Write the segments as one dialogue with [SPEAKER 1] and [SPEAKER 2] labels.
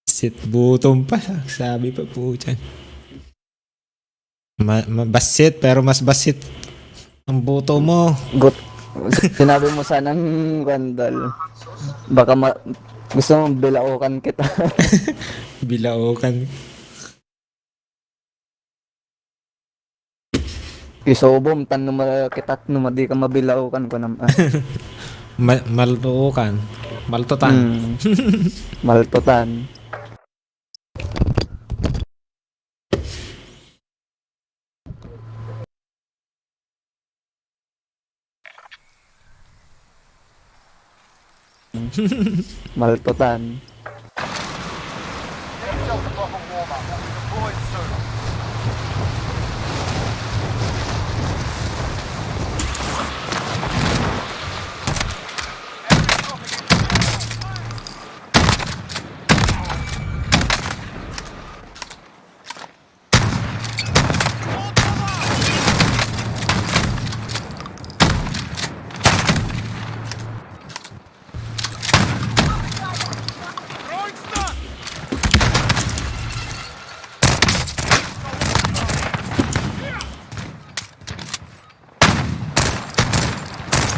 [SPEAKER 1] Sit button pa. Sabi pa po dyan. Basit pero mas basit ang buto mo.
[SPEAKER 2] Sinabi mo sanang Randall. Baka gusto mong bilaukan kita.
[SPEAKER 1] Bilaukan.
[SPEAKER 2] Isobom tan kita di ka mabilaukan ko naman.
[SPEAKER 1] Maltuukan. Maltutan.
[SPEAKER 2] Maltutan. Maltutan.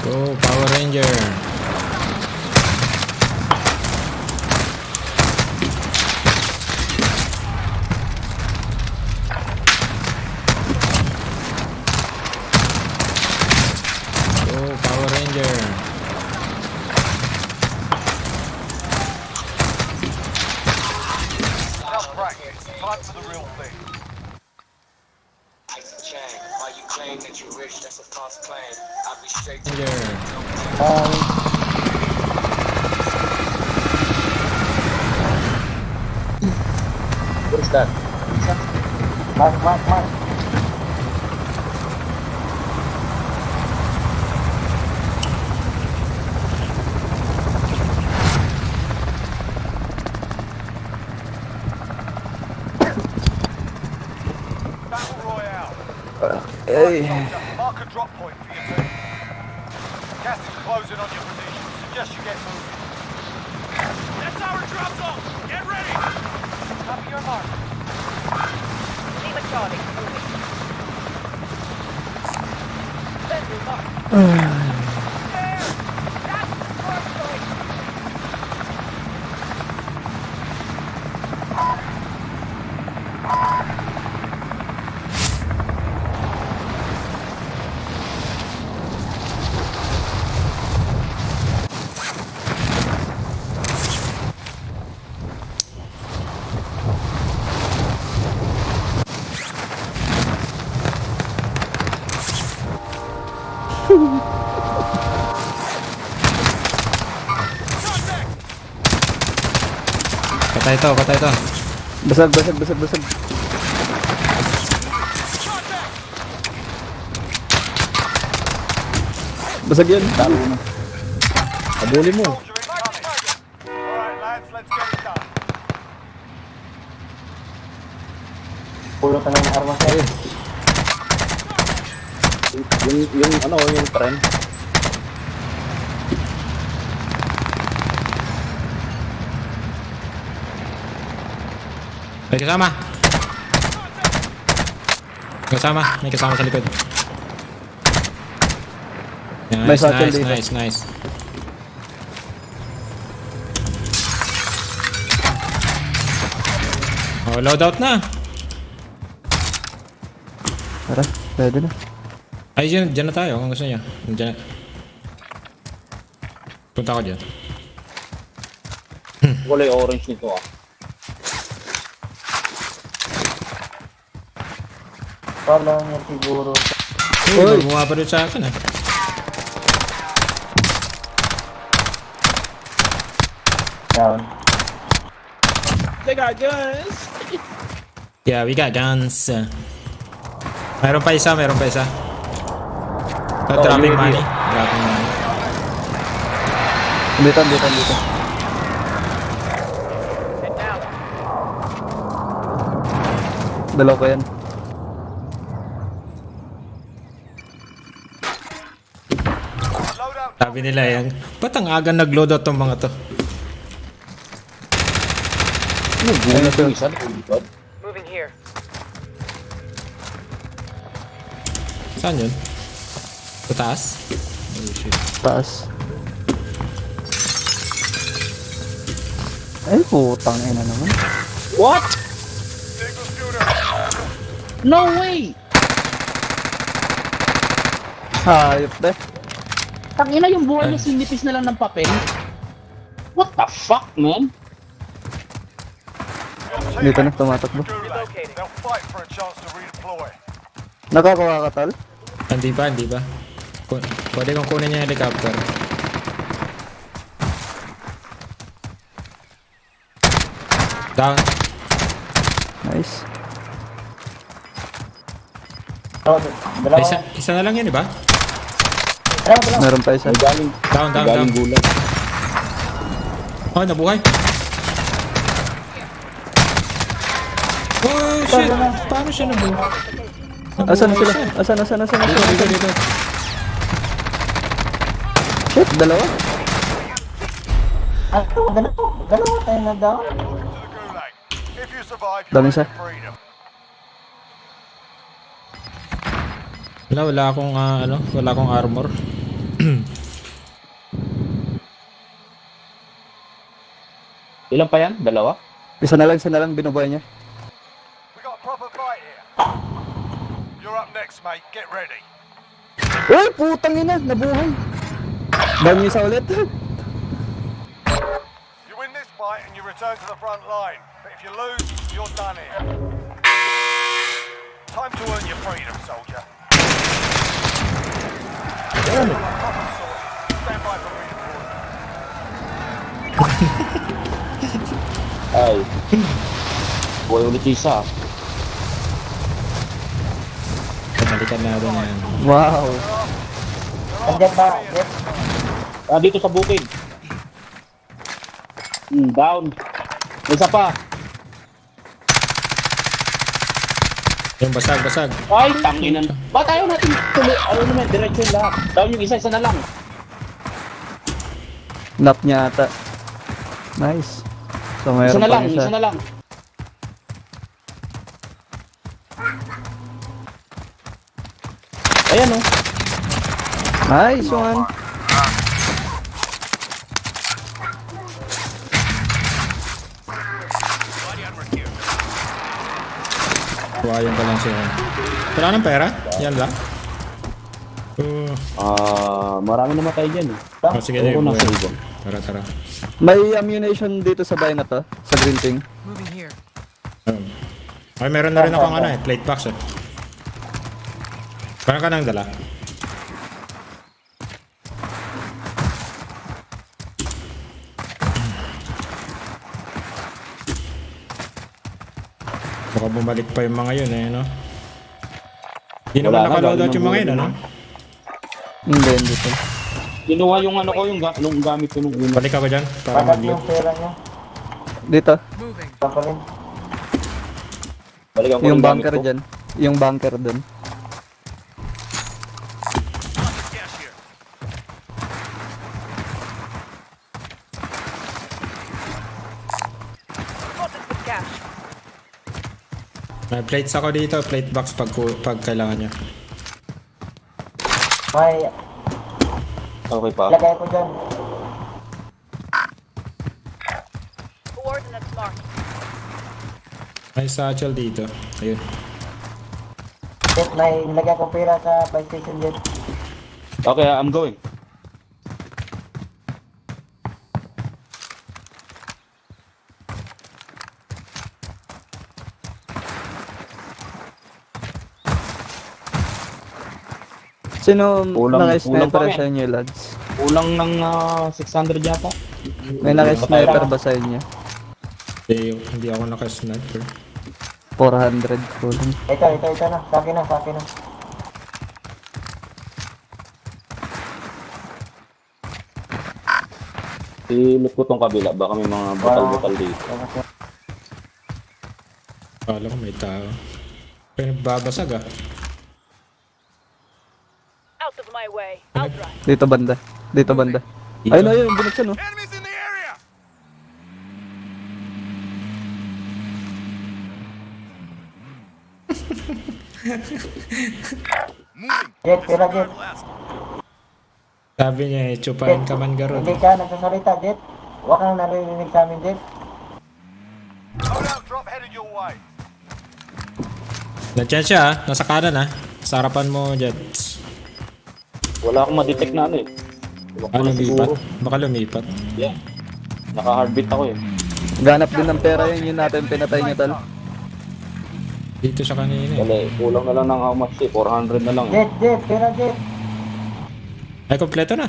[SPEAKER 1] Go, Power Ranger. Go, Power Ranger.
[SPEAKER 3] Enough practice. Time for the real thing.
[SPEAKER 4] Why you claim that you're rich, that's a false claim. I'll be straight to
[SPEAKER 1] Ranger.
[SPEAKER 2] What is that? Mark.
[SPEAKER 3] Battle Royale.
[SPEAKER 2] Hey.
[SPEAKER 3] Mark a drop point for your team. Gas is closing on your position. Suggest you get moving. That's our drop zone. Get ready. Copy your mark. Team of Charlie, moving. Sentry mark. There! That's the
[SPEAKER 1] Patay to.
[SPEAKER 2] Basag. Basag yun. Talo na. Abuli mo.
[SPEAKER 3] Alright lads, let's get it done.
[SPEAKER 2] Pulo ka ng armas sa'yo. Yung tren.
[SPEAKER 1] May kasama. May kasama sa likod.
[SPEAKER 2] May satchel dito.
[SPEAKER 1] Nice. Oh, loadout na.
[SPEAKER 2] Tara, pwede na.
[SPEAKER 1] Ay, dyan na tayo kung gusto niya. Dyan. Punta ako dyan.
[SPEAKER 5] Kulay orange nito ah.
[SPEAKER 2] Kala niya siguro.
[SPEAKER 1] Uy, gumawa pa rin sa akin ah.
[SPEAKER 2] Down.
[SPEAKER 5] They got guns!
[SPEAKER 1] Yeah, we got guns. Meron pa isa. Dropping money.
[SPEAKER 2] Dito. Dalawa ko yan.
[SPEAKER 1] Sabi nila yan, ba't ang aga nag-load out tong mga to?
[SPEAKER 2] Ayun siya.
[SPEAKER 5] Isa, likod.
[SPEAKER 6] Moving here.
[SPEAKER 1] Saan yun? Sa taas? Oh shit.
[SPEAKER 2] Taas. Ay, putang ina naman.
[SPEAKER 5] What?
[SPEAKER 3] Signal shooter.
[SPEAKER 5] No way!
[SPEAKER 2] Hayop deh.
[SPEAKER 5] Tangina yung buhay niya, sinipis na lang ng papel. What the fuck, man?
[SPEAKER 3] Your
[SPEAKER 2] Dito na,
[SPEAKER 3] teammates
[SPEAKER 2] tumatakbo.
[SPEAKER 3] are gulag. They'll fight for a chance to redeploy.
[SPEAKER 2] Nakakuha ka, Tal?
[SPEAKER 1] Hindi ba, hindi ba? Pwede kong kunin yung helicopter. Down.
[SPEAKER 2] Nice.
[SPEAKER 1] Isa na lang yun, di ba?
[SPEAKER 2] Meron pa isa.
[SPEAKER 5] May galing,
[SPEAKER 1] Down, down, down.
[SPEAKER 5] galing gulag.
[SPEAKER 1] Oh, nabuhay. Oh, shit. Paano siya nabuhay?
[SPEAKER 2] Asan na sila?
[SPEAKER 1] siya.
[SPEAKER 2] Asan na
[SPEAKER 1] Dito,
[SPEAKER 2] sila?
[SPEAKER 1] dito, dito.
[SPEAKER 2] Shit, dalawa.
[SPEAKER 3] Dalawa tayo na daw. To the gulag. If you survive,
[SPEAKER 2] Dami
[SPEAKER 3] you're
[SPEAKER 2] isa.
[SPEAKER 3] in freedom.
[SPEAKER 1] Wala akong, wala akong armor.
[SPEAKER 5] Ilan pa yan? Dalawa?
[SPEAKER 2] Isa na lang binubuhay niya.
[SPEAKER 3] We got a proper fight here. You're up next, mate. Get ready.
[SPEAKER 2] Uy, putang ina, nabuhay. Dami isa ulit.
[SPEAKER 3] You win this fight and you return to the front line. But if you lose, you're done here. Time to earn your freedom, soldier. Proper sorted. Stand by for redeployment.
[SPEAKER 5] Ay. Buhay ulit isa.
[SPEAKER 1] Balikan natin yan.
[SPEAKER 2] Wow.
[SPEAKER 5] Ah, dito sa bukid. Down. May isa pa.
[SPEAKER 1] Yung basag, basag.
[SPEAKER 5] Ay, tanginan. Ba't ayaw natin tuloy? Ayaw naman, diretso yung lahat. Down yung isa na lang.
[SPEAKER 2] Nap niya ata. Nice. So
[SPEAKER 5] Isa
[SPEAKER 2] mayroon
[SPEAKER 5] na
[SPEAKER 2] pa
[SPEAKER 5] lang,
[SPEAKER 2] isa.
[SPEAKER 5] isa na lang. Ayan oh.
[SPEAKER 2] Nice one.
[SPEAKER 1] Buhayan pa lang siya. Wala ng pera? Yan lang.
[SPEAKER 5] Marami namatay dyan eh.
[SPEAKER 1] Oh, sige,
[SPEAKER 5] Ako
[SPEAKER 1] sige.
[SPEAKER 5] nasa iba.
[SPEAKER 1] Tara, tara.
[SPEAKER 2] May ammunition dito sa bahay na to. Sa green thing.
[SPEAKER 6] Moving here.
[SPEAKER 1] Ay, meron na rin akong plate box eh. Parang ka nang dala. Baka bumalik pa yung mga yun eh, no? Hindi naman
[SPEAKER 5] Wala na,
[SPEAKER 1] nakaload out
[SPEAKER 5] galing
[SPEAKER 1] yung
[SPEAKER 5] ng
[SPEAKER 1] mga yun,
[SPEAKER 5] buhay
[SPEAKER 1] ano?
[SPEAKER 2] Hindi, dito.
[SPEAKER 5] Kinuha yung ano ko, yung gamit ko nung una.
[SPEAKER 1] Balik ako dyan, para mag-loot.
[SPEAKER 2] Dito.
[SPEAKER 6] Moving.
[SPEAKER 5] Balikan ko
[SPEAKER 2] Yung
[SPEAKER 5] gamit
[SPEAKER 2] bunker
[SPEAKER 5] ko.
[SPEAKER 2] dyan. Yung bunker dun.
[SPEAKER 6] Spotted with cash.
[SPEAKER 1] May plates ako dito, plate box pag kailangan nyo.
[SPEAKER 5] Okay pa.
[SPEAKER 6] Coordinates marked.
[SPEAKER 1] May satchel dito. Ayun.
[SPEAKER 7] May nilagay akong pera sa buy station dyan.
[SPEAKER 5] Okay, I'm going.
[SPEAKER 2] Sino
[SPEAKER 5] Kulang
[SPEAKER 2] naka-sniper
[SPEAKER 5] pa yan.
[SPEAKER 2] sa inyo, lads?
[SPEAKER 5] Kulang ng 600 yata.
[SPEAKER 2] May naka-sniper ba sa inyo?
[SPEAKER 1] Hindi ako naka-sniper.
[SPEAKER 2] 400 kulang.
[SPEAKER 7] Ito na. Sa akin na.
[SPEAKER 5] Ilot ko tong kabila. Baka may mga butal-butal dito.
[SPEAKER 1] Kala ko may tao. Pero babasag ah.
[SPEAKER 6] Out of my way. Outright.
[SPEAKER 2] Dito banda. Ayun, ayun, binuksan oh.
[SPEAKER 3] Enemies in the area!
[SPEAKER 7] Jet, pira Jet.
[SPEAKER 1] Sabi niya eh, chupain ka man garod.
[SPEAKER 7] Hindi ka nagsasalita, Jet. Huwag kang naririnig sa amin, Jet.
[SPEAKER 3] Loadout drop headed your way.
[SPEAKER 1] Nandiyan siya ah, nasa kanan ah. Sa harapan mo, Jets.
[SPEAKER 2] Wala akong ma-detect na ano eh.
[SPEAKER 1] Ah, lumipat? Baka lumipat.
[SPEAKER 2] Yeah. Naka-heartbeat ako eh. Ganap din ng pera yun natin pinatay niya tal.
[SPEAKER 1] Dito siya kanina eh.
[SPEAKER 2] Dali, kulang na lang ng how much eh. 400 na lang eh.
[SPEAKER 7] Jet, Jet, pira Jet.
[SPEAKER 1] Ay, kompleto na.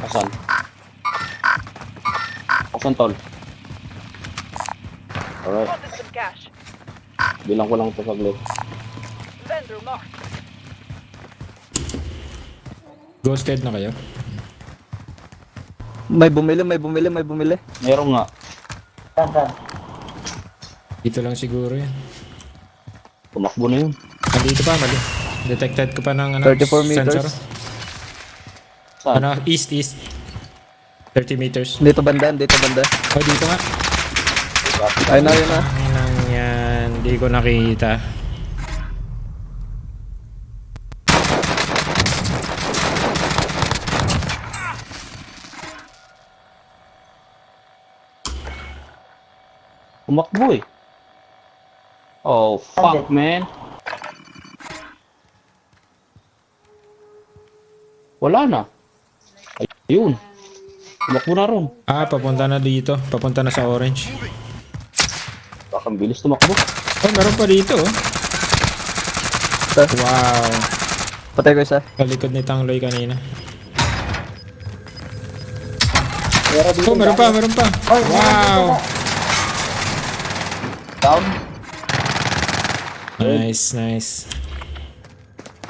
[SPEAKER 2] Asan? Asan tol? Alright,
[SPEAKER 6] Spotted some cash.
[SPEAKER 2] bilang ko lang ito saglit.
[SPEAKER 6] Vendor marked.
[SPEAKER 1] Ghosted na kayo.
[SPEAKER 8] May bumili.
[SPEAKER 2] Meron nga.
[SPEAKER 7] Saan?
[SPEAKER 1] Dito lang siguro yan.
[SPEAKER 2] Tumakbo na yun.
[SPEAKER 1] Nandito pa, mali. Detected ko pa ng ano,
[SPEAKER 8] 34 meters.
[SPEAKER 1] sensor.
[SPEAKER 2] Saan?
[SPEAKER 1] Ano, east. 30 meters.
[SPEAKER 8] Dito banda.
[SPEAKER 1] Oh, dito nga.
[SPEAKER 8] Ayun na.
[SPEAKER 1] Ang lang yan. Hindi ko nakita.
[SPEAKER 2] Tumakbo eh. Oh, fuck man. Wala na. Ayun. Tumakbo na ron.
[SPEAKER 1] Ah, papunta na dito. Papunta na sa orange.
[SPEAKER 2] Baka ang bilis tumakbo.
[SPEAKER 1] Oh, meron pa dito oh. Wow.
[SPEAKER 8] Patay ko isa.
[SPEAKER 1] Kalikod ni Tangloy kanina.
[SPEAKER 2] Pera dito.
[SPEAKER 1] Oh, meron pa. Wow.
[SPEAKER 2] Down.
[SPEAKER 1] Nice.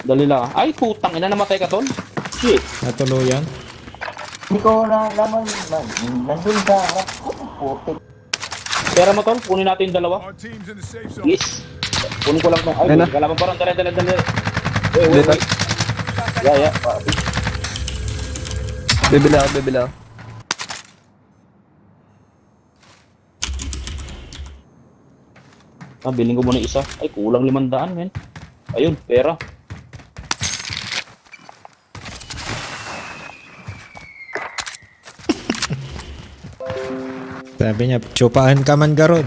[SPEAKER 2] Dali lang. Ay, putang ina, namatay ka tol. Shit.
[SPEAKER 1] Natuluyan.
[SPEAKER 7] Hindi ko nalaman. Nandun sa harap. Putik.
[SPEAKER 2] Pera mo tol, kunin natin yung dalawa.
[SPEAKER 3] Our team's in the safe zone.
[SPEAKER 2] Yes. Kunin ko lang tong. Ay,
[SPEAKER 8] Ayun na.
[SPEAKER 2] kalaban pa ron. Dali. Wait. Yeah.
[SPEAKER 8] Bibila ako.
[SPEAKER 2] Ah, biling ko muna isa. Ay, kulang 500, men. Ayun, pera.
[SPEAKER 1] Sabi niya, chupaan ka man garod.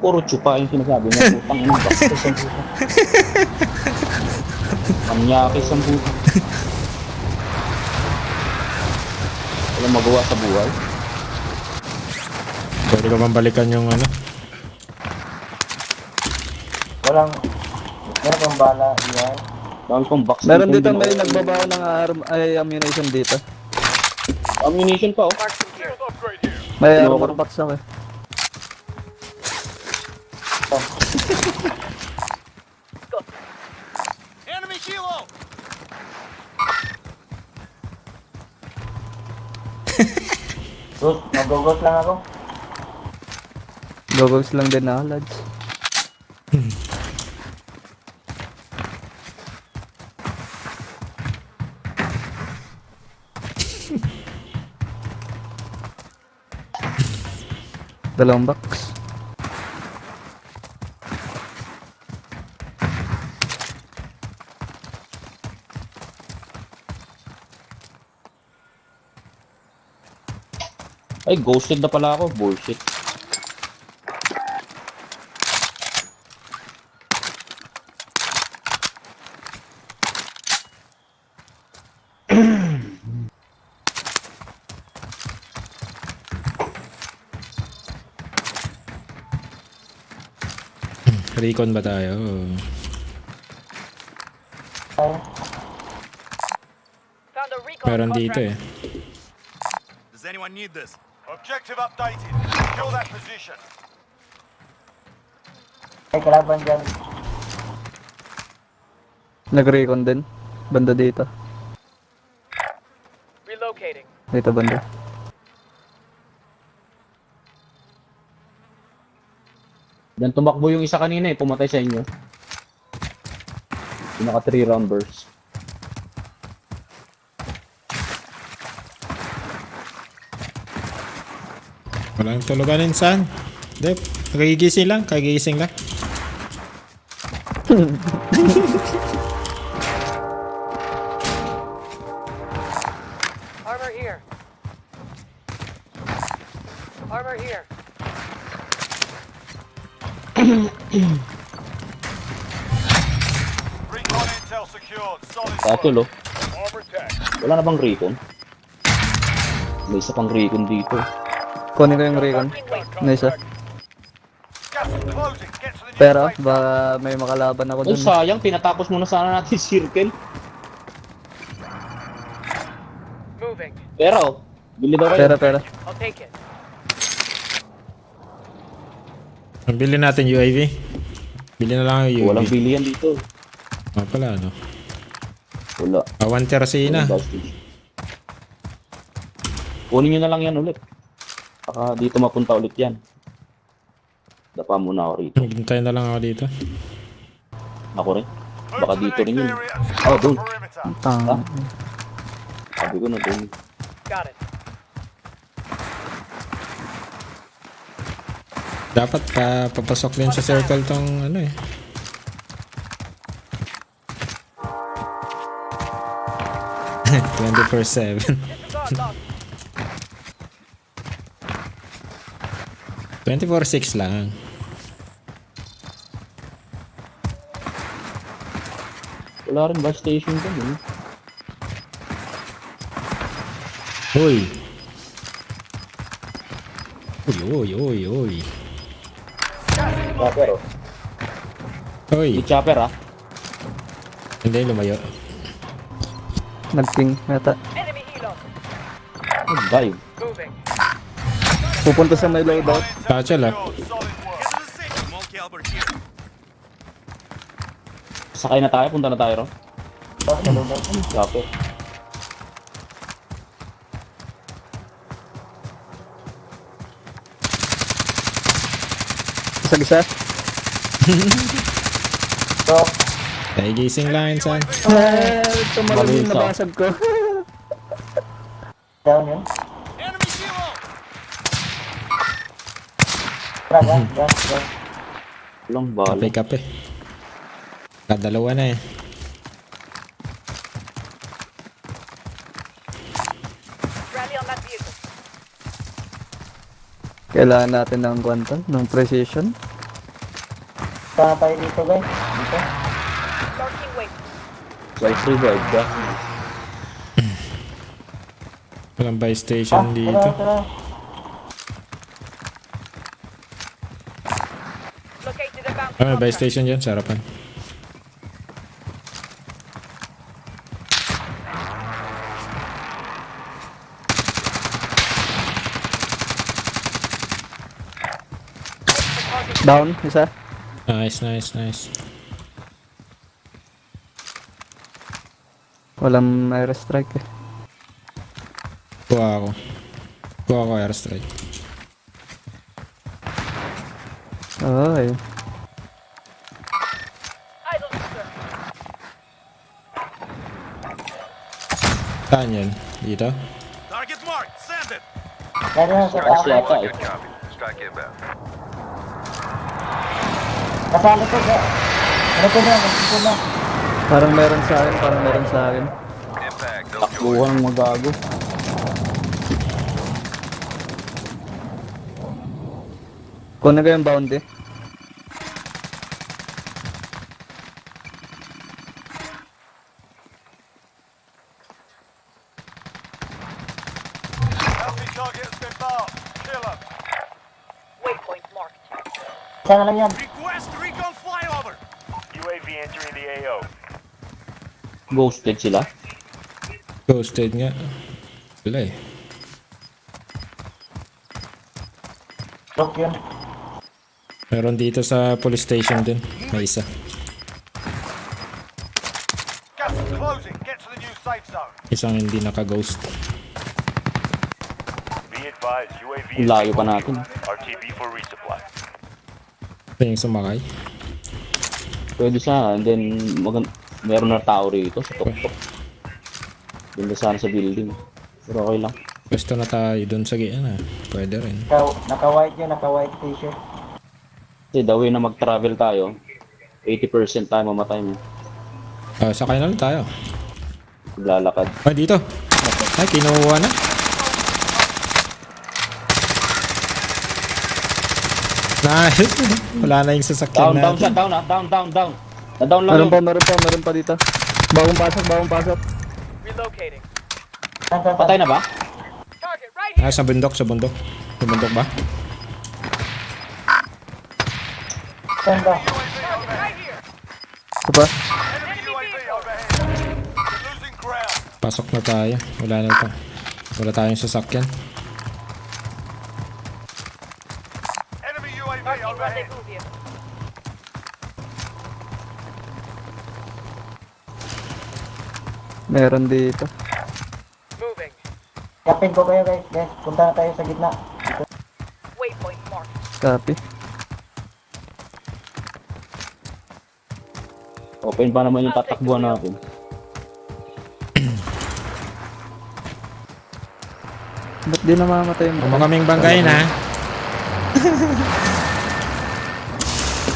[SPEAKER 2] Puro tsupa yung sinasabi niya. Putang ina, bastos ang puta. Manyakis ang puta. Walang magawa sa buhay.
[SPEAKER 1] Pwede ko bang balikan yung ano?
[SPEAKER 7] Meron kang bala, yan.
[SPEAKER 2] Dahil kong box.
[SPEAKER 8] Meron dito may nagbabawa ng ammunition dito.
[SPEAKER 2] Ammunition pa, oh.
[SPEAKER 6] Mark some gear.
[SPEAKER 3] Shield upgrade here.
[SPEAKER 8] May armor box ako eh.
[SPEAKER 3] Enemy kilo.
[SPEAKER 7] Mag-gogot lang ako.
[SPEAKER 8] Goggles lang din na, lads. Dalawang box.
[SPEAKER 2] Ay, ghosted na pala ako. Bullshit.
[SPEAKER 1] Recon ba tayo?
[SPEAKER 6] Found a recon
[SPEAKER 1] Meron
[SPEAKER 6] contract.
[SPEAKER 1] dito eh.
[SPEAKER 3] Does anyone need this? Objective updated. Secure that position.
[SPEAKER 7] Ay, kalaban dyan.
[SPEAKER 8] Nag-recon din. Banda dito.
[SPEAKER 6] Relocating.
[SPEAKER 8] Dito banda.
[SPEAKER 2] Dan tumakbo yung isa kanina eh. Pumatay sa inyo. Yung naka 3 round burst.
[SPEAKER 1] Walang tulugan insan. Hindi, kagigising lang, kagigising lang.
[SPEAKER 6] Armor here. Armor here.
[SPEAKER 3] Recon intel secured. Solid
[SPEAKER 2] Kaso lo,
[SPEAKER 3] Mammartek.
[SPEAKER 2] wala na bang recon? May isa pang recon dito.
[SPEAKER 8] Kunin ko yung recon. Na isa.
[SPEAKER 3] Gas is closing. Get to the new
[SPEAKER 8] Pero,
[SPEAKER 3] safe zone.
[SPEAKER 8] baka may makalaban ako
[SPEAKER 5] Ay,
[SPEAKER 8] dun.
[SPEAKER 5] sayang. Tinatapos muna sana natin circle.
[SPEAKER 6] Moving.
[SPEAKER 2] Pero, bili daw kayo.
[SPEAKER 8] Pera.
[SPEAKER 6] I'll take it.
[SPEAKER 1] Bili natin UAV. Bili na lang yung UAV.
[SPEAKER 2] Walang bili yan dito.
[SPEAKER 1] Oh, pala, no?
[SPEAKER 2] Wala.
[SPEAKER 1] Awan terasina.
[SPEAKER 2] Kunin nyo na lang yan ulit. Baka dito mapunta ulit yan. Dapa muna ako rito.
[SPEAKER 1] Hintay na lang ako dito.
[SPEAKER 2] Ako rin.
[SPEAKER 3] Move
[SPEAKER 2] Baka
[SPEAKER 3] to the
[SPEAKER 2] dito rin
[SPEAKER 3] next
[SPEAKER 2] yun.
[SPEAKER 3] area and secure the
[SPEAKER 2] dun.
[SPEAKER 3] perimeter.
[SPEAKER 8] Tang.
[SPEAKER 2] Sabi ko na dun.
[SPEAKER 6] Got it.
[SPEAKER 1] Dapat papasok din sa circle tong ano eh. "24/7.
[SPEAKER 6] Disregard lock.
[SPEAKER 1] 24/6 lang.
[SPEAKER 2] Wala rin ba station dun eh.
[SPEAKER 1] Uy. Uy.
[SPEAKER 2] Chopper oh.
[SPEAKER 1] Uy.
[SPEAKER 2] May chopper ah.
[SPEAKER 1] Hindi, lumayo.
[SPEAKER 8] Nag-ping yata.
[SPEAKER 6] Enemy helo.
[SPEAKER 2] Dive.
[SPEAKER 6] Moving.
[SPEAKER 8] Pupunta sa may loadout.
[SPEAKER 1] Satchel ah.
[SPEAKER 3] Solid work.
[SPEAKER 2] Sakay na tayo, punta na tayo ro. Chopper.
[SPEAKER 8] Isa-isa.
[SPEAKER 1] Ay, gising lang insan.
[SPEAKER 8] Tumalon yung
[SPEAKER 2] Mali,
[SPEAKER 8] nabasag ko.
[SPEAKER 7] Down yun.
[SPEAKER 3] Enemy helo.
[SPEAKER 7] Gas.
[SPEAKER 2] Walang bala.
[SPEAKER 1] Kape. Kadalawa na eh.
[SPEAKER 6] Rally on that vehicle.
[SPEAKER 8] Kailangan natin ng kwantan, ng precision.
[SPEAKER 7] Saan tayo dito guys? Dito.
[SPEAKER 6] Marking weight.
[SPEAKER 2] Life revive ka.
[SPEAKER 1] Walang buy station dito.
[SPEAKER 7] Tara.
[SPEAKER 6] Located a bounty
[SPEAKER 1] Ah, may buy
[SPEAKER 6] contract.
[SPEAKER 1] station dyan, sa harapan.
[SPEAKER 8] Down, isa.
[SPEAKER 1] Nice.
[SPEAKER 8] Walang airstrike eh.
[SPEAKER 1] Kuha ako airstrike.
[SPEAKER 8] Ay.
[SPEAKER 6] Idle, sir.
[SPEAKER 1] Saan yun? Dito?
[SPEAKER 3] Target marked. Send it.
[SPEAKER 7] Ganyan sa
[SPEAKER 2] Kasi
[SPEAKER 7] tao.
[SPEAKER 2] yata eh.
[SPEAKER 7] Kasali ko ba? Ano ko na?
[SPEAKER 8] Parang meron sa akin.
[SPEAKER 2] Takbuhan ng magago.
[SPEAKER 8] Kunin ko yung bounty.
[SPEAKER 3] Enemy target has been marked. Kill him.
[SPEAKER 6] Waypoint marked.
[SPEAKER 7] Saan lang yan?
[SPEAKER 3] Request recon flyover. UAV entering the AO.
[SPEAKER 2] Ghosted sila.
[SPEAKER 1] Ghosted nga. Wala eh.
[SPEAKER 7] Lock yun.
[SPEAKER 1] Meron dito sa police station din. May isa.
[SPEAKER 3] Gas is closing. Get to the new safe zone.
[SPEAKER 1] Isang hindi naka-ghost.
[SPEAKER 3] Be advised, UAV
[SPEAKER 2] Ang layo pa natin.
[SPEAKER 3] RTB for resupply.
[SPEAKER 1] Ito yung sumakay.
[SPEAKER 2] Pwede sana, and then meron na tao rito sa tuktok. Doon na sana sa building. Pero okay lang.
[SPEAKER 1] Pwesto na tayo dun sa gitna. Pwede rin.
[SPEAKER 7] Naka-white yun, naka-white t-shirt.
[SPEAKER 2] Kasi the way na mag-travel tayo, 80% tayo mamatay mo.
[SPEAKER 1] Sakay na lang tayo.
[SPEAKER 2] Maglalakad.
[SPEAKER 1] Ay, dito. Ay, kinuha na. Nice. Wala na yung sasakyan
[SPEAKER 2] Down
[SPEAKER 1] natin.
[SPEAKER 2] siya, down. Na-down lang yun.
[SPEAKER 8] Meron pa dito. Bagong pasok.
[SPEAKER 6] Relocating.
[SPEAKER 2] Patay na ba?
[SPEAKER 6] Target right here.
[SPEAKER 1] Sa bundok. Sa bundok ba?
[SPEAKER 7] Saan ba?
[SPEAKER 6] Target right here.
[SPEAKER 8] Ito pa.
[SPEAKER 3] Enemy UAV overhead. You're losing ground.
[SPEAKER 1] Pasok na tayo. Wala na ito. Wala tayong sasakyan.
[SPEAKER 3] Enemy UAV
[SPEAKER 6] Marking
[SPEAKER 3] overhead.
[SPEAKER 6] rendezvous vehicle.
[SPEAKER 8] Meron dito.
[SPEAKER 6] Moving.
[SPEAKER 7] Kapin ko kayo guys. Guys, punta na tayo sa gitna.
[SPEAKER 6] Waypoint marked.
[SPEAKER 8] Copy.
[SPEAKER 2] Open pa naman yung tatakbuhan natin.
[SPEAKER 8] Ba't di namamatay yung
[SPEAKER 1] Huwag mo kaming banggain ha.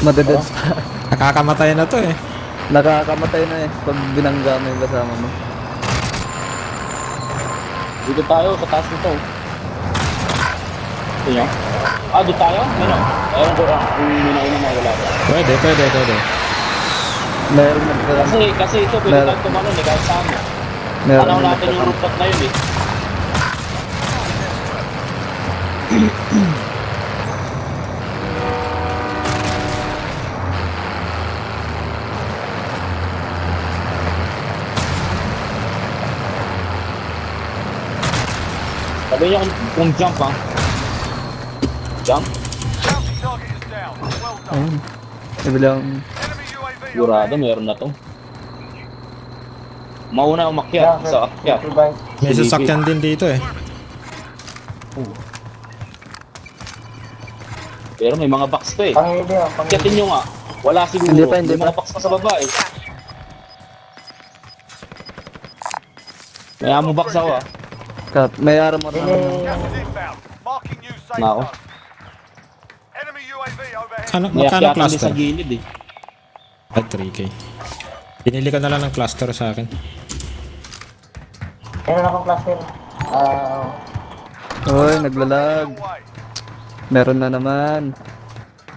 [SPEAKER 8] Madededs.
[SPEAKER 1] Nakakamatay na to eh.
[SPEAKER 8] Nakakamatay na eh pag binangga mo yung kasama mo.
[SPEAKER 2] Dito tayo, sa taas nito. Ito nyo? Dito tayo? Ano? Ewan ko lang, kung minauna na wala ba.
[SPEAKER 1] Pwede.
[SPEAKER 8] Meron na
[SPEAKER 2] Kasi ito, pwede
[SPEAKER 8] Meron.
[SPEAKER 2] tayo tumanon eh, kahit saan.
[SPEAKER 8] meron
[SPEAKER 2] Tanaw
[SPEAKER 8] na
[SPEAKER 2] natin yung rooftop na yun eh. Sabi niyo kung jump ha. Jump?
[SPEAKER 3] Bounty target is down. Well done.
[SPEAKER 8] Ayun. Ibilang
[SPEAKER 3] Enemy UAV
[SPEAKER 2] Sigurado
[SPEAKER 3] overhead.
[SPEAKER 2] meron na to. Mauna umakyat sa akyat.
[SPEAKER 7] Survive.
[SPEAKER 1] May sasakyan din dito eh.
[SPEAKER 2] Pero may mga box pa eh.
[SPEAKER 7] Pangili oh,
[SPEAKER 2] Akyatin
[SPEAKER 7] pangili.
[SPEAKER 2] nyo nga. Wala siguro.
[SPEAKER 8] Hindi pa, hindi
[SPEAKER 2] May
[SPEAKER 8] pa.
[SPEAKER 2] mga box pa sa baba eh. May ammo box ako ah.
[SPEAKER 8] may armor na.
[SPEAKER 3] Gas is inbound. Marking new safe
[SPEAKER 2] Nako.
[SPEAKER 3] zone. Enemy UAV overhead.
[SPEAKER 1] Ano,
[SPEAKER 2] May
[SPEAKER 1] magkano
[SPEAKER 2] akyatan din
[SPEAKER 1] cluster?
[SPEAKER 2] sa gilid eh.
[SPEAKER 1] Ay, 3K. Pinili ko na lang ng cluster sa akin.
[SPEAKER 7] Meron akong cluster.
[SPEAKER 8] Hoy, naglalag.
[SPEAKER 3] Away.
[SPEAKER 8] Meron na naman.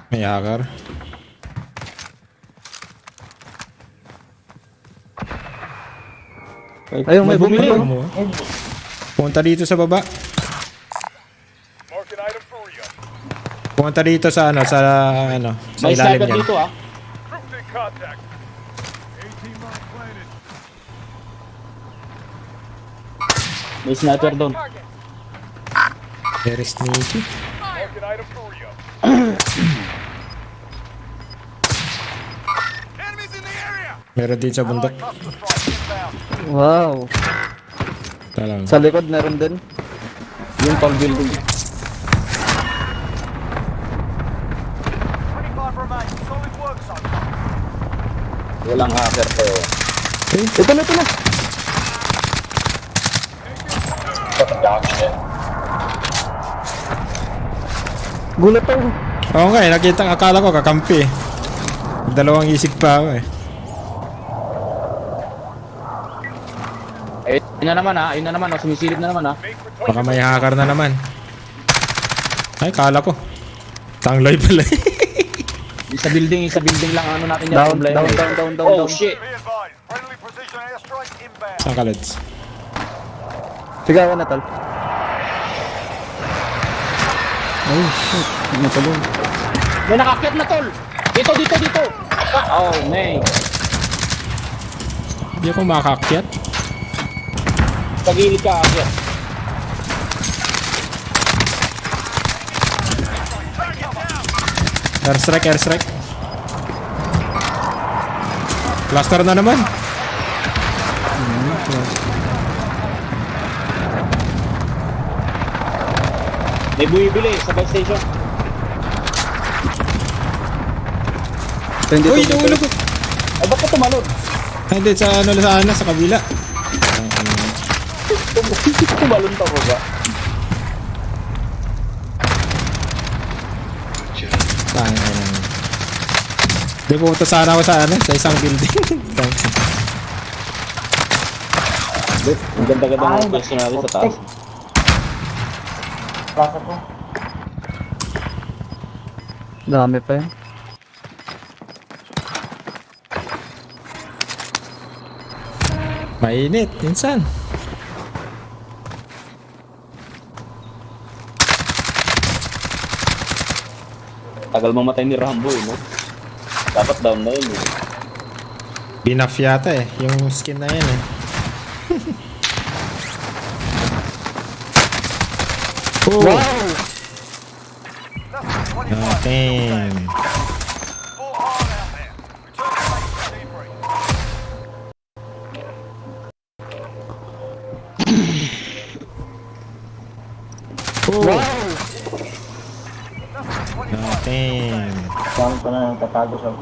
[SPEAKER 1] May hacker.
[SPEAKER 8] Ayun, may bumili.
[SPEAKER 1] Kumuha. Punta dito sa baba.
[SPEAKER 3] Marking item for you.
[SPEAKER 1] Punta dito sa sa
[SPEAKER 2] May
[SPEAKER 1] ilalim
[SPEAKER 2] sniper
[SPEAKER 1] niyan.
[SPEAKER 2] dito ah.
[SPEAKER 3] Troops in contact. 18 mark planted.
[SPEAKER 2] May sniper doon.
[SPEAKER 6] Target.
[SPEAKER 1] Very sneaky.
[SPEAKER 3] Marking item for you. Enemies in the area.
[SPEAKER 1] Meron din sa bundok.
[SPEAKER 3] Cluster strike inbound.
[SPEAKER 8] Wow.
[SPEAKER 1] Talang.
[SPEAKER 8] Sa likod meron din.
[SPEAKER 2] Yung tall building.
[SPEAKER 3] 25 remain. Solid work so far.
[SPEAKER 2] Walang hacker to.
[SPEAKER 8] Ito na. Gulat ako.
[SPEAKER 1] Oo nga eh, akala ko kakampi eh. Dalawang isig pa ako eh.
[SPEAKER 2] Ayun na naman oh. Sumisilip na naman ah.
[SPEAKER 1] Baka may hacker na naman. Ay, kala ko. Tangloy pala eh.
[SPEAKER 2] Sa building lang ano natin yung
[SPEAKER 8] Down.
[SPEAKER 2] problema eh. Oh
[SPEAKER 8] Down.
[SPEAKER 2] shit.
[SPEAKER 3] Be advised. Friendly precision airstrike inbound.
[SPEAKER 1] Saan ka, Leds?
[SPEAKER 8] Sigawan na tal. Oh shit. Ano pa doon?
[SPEAKER 2] May nakakyat na tol. Dito. Oh man.
[SPEAKER 1] Hindi ako makakakyat.
[SPEAKER 2] Sa gilid ka akyat.
[SPEAKER 1] Airstrike. Cluster na naman.
[SPEAKER 2] May bumibili sa bus station.
[SPEAKER 8] Hindi
[SPEAKER 1] Uy,
[SPEAKER 8] to.
[SPEAKER 1] nahulog ko.
[SPEAKER 2] Ay ba't ka tumalon?
[SPEAKER 1] Ay, hindi, sa kabila.
[SPEAKER 2] Tumalon pa ko ba?
[SPEAKER 1] Di pumunta sana ako sa ano, sa isang building.
[SPEAKER 2] Ang ganda-ganda ng question natin sa taas.
[SPEAKER 7] Plaza ko.
[SPEAKER 8] Dami pa yun.
[SPEAKER 1] Mainit, minsan.
[SPEAKER 2] Tagal mamatay ni Rambo eh, no? Dapat down na yun eh.
[SPEAKER 1] Binaf yata eh, yung skin na yan eh. Oh!
[SPEAKER 3] Less than 25
[SPEAKER 1] Damn.
[SPEAKER 3] Full hard out there. Return to base for debrief.
[SPEAKER 1] Oh!
[SPEAKER 3] Less than 25
[SPEAKER 1] Damn.
[SPEAKER 7] Dami pa na nagtatago sa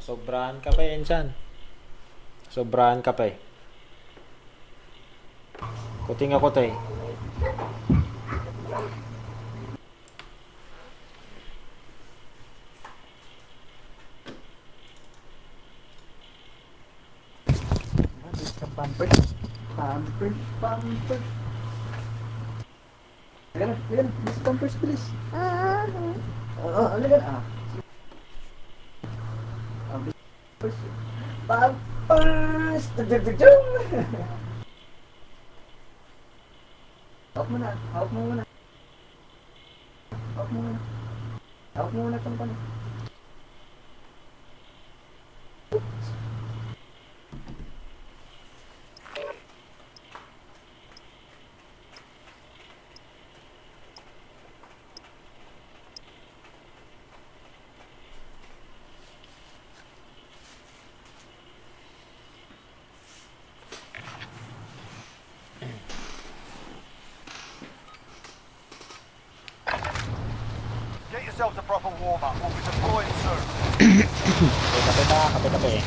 [SPEAKER 1] Sobrahan ka pa eh, Insan. Sobrahan ka pa eh. Kuting ako to eh.
[SPEAKER 3] Get yourself a proper warm-up. We'll be deploying soon.
[SPEAKER 1] Kape-kape eh.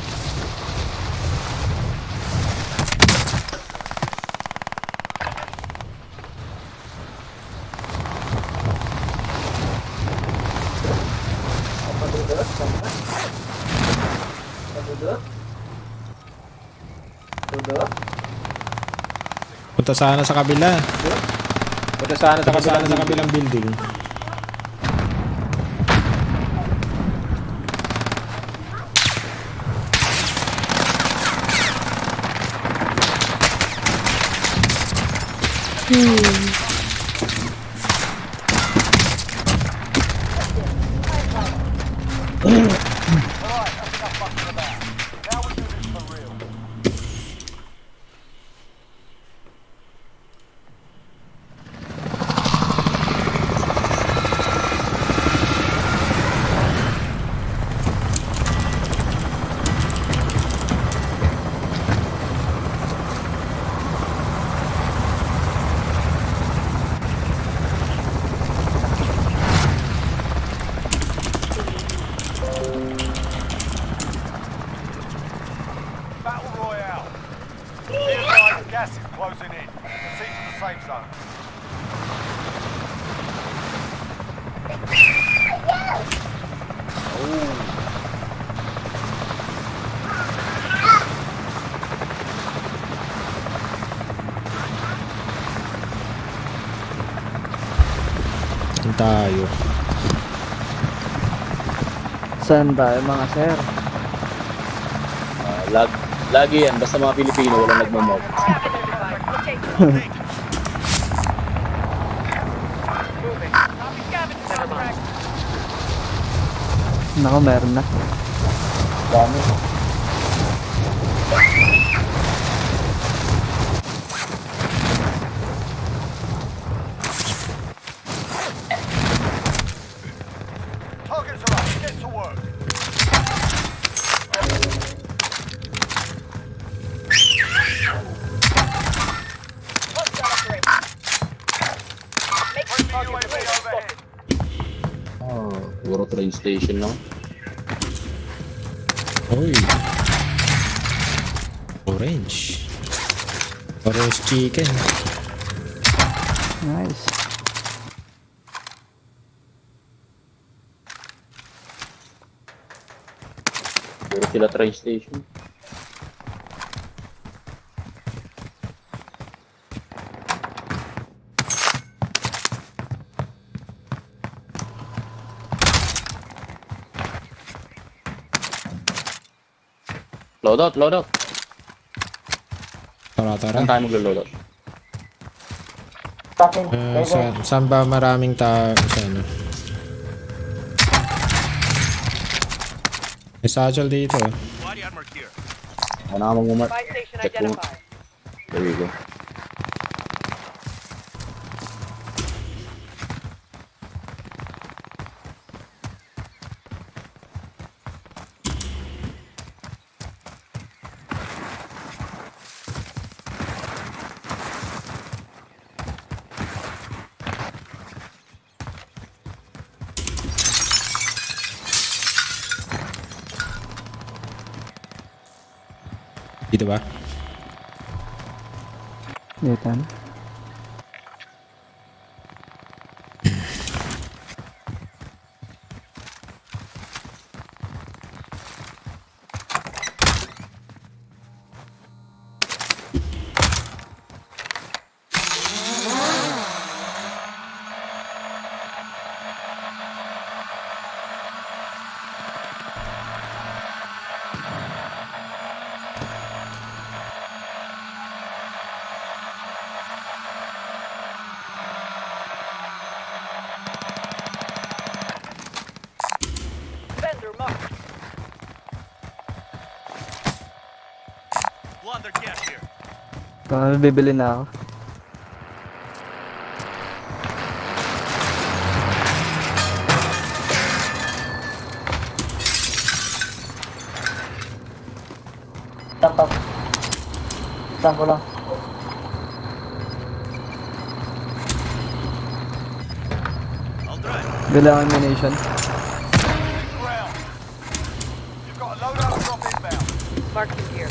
[SPEAKER 1] Punta sana sa kabila. Punta sana sa kabilang building.
[SPEAKER 3] Alright, that's enough fucking about. Now we do this for real. Battle Royale. Be advised, gas is closing in. Proceed to the safe zone.
[SPEAKER 1] Saan tayo?
[SPEAKER 8] Saan tayo mga sir?
[SPEAKER 2] Lagi yan, basta mga Pilipino walang nagmamod.
[SPEAKER 6] Moving. Copy scavenging contract.
[SPEAKER 8] Nako, meron na.
[SPEAKER 7] dami.
[SPEAKER 3] Targets are up. Get to work.
[SPEAKER 6] Hostile operation. Make
[SPEAKER 3] Friendly
[SPEAKER 6] target
[SPEAKER 3] UAV
[SPEAKER 6] position
[SPEAKER 3] overhead.
[SPEAKER 6] spotted.
[SPEAKER 2] Puro train station lang.
[SPEAKER 1] Uy. Orange. Orange chicken.
[SPEAKER 8] Nice.
[SPEAKER 2] Puro sila train station. Loadout, loadout.
[SPEAKER 1] Tara, tara.
[SPEAKER 2] Saan tayo maglo-loadout?
[SPEAKER 7] Sa akin,
[SPEAKER 1] Saan ba maraming tao sa ano? May satchel dito.
[SPEAKER 3] Body armor here.
[SPEAKER 2] Ano ka mag-mark?
[SPEAKER 6] Buy station
[SPEAKER 2] Check mo.
[SPEAKER 6] identified.
[SPEAKER 2] There we go.
[SPEAKER 1] Dito ba?
[SPEAKER 8] Dito.
[SPEAKER 6] Vendor marked.
[SPEAKER 3] Plunder cash here.
[SPEAKER 8] Bibili na ako.
[SPEAKER 7] tapat. Saan ko lang?
[SPEAKER 3] I'll drive.
[SPEAKER 8] Bili ako ammunition.
[SPEAKER 3] Ground. You've got a loadout drop inbound.
[SPEAKER 6] Marking here.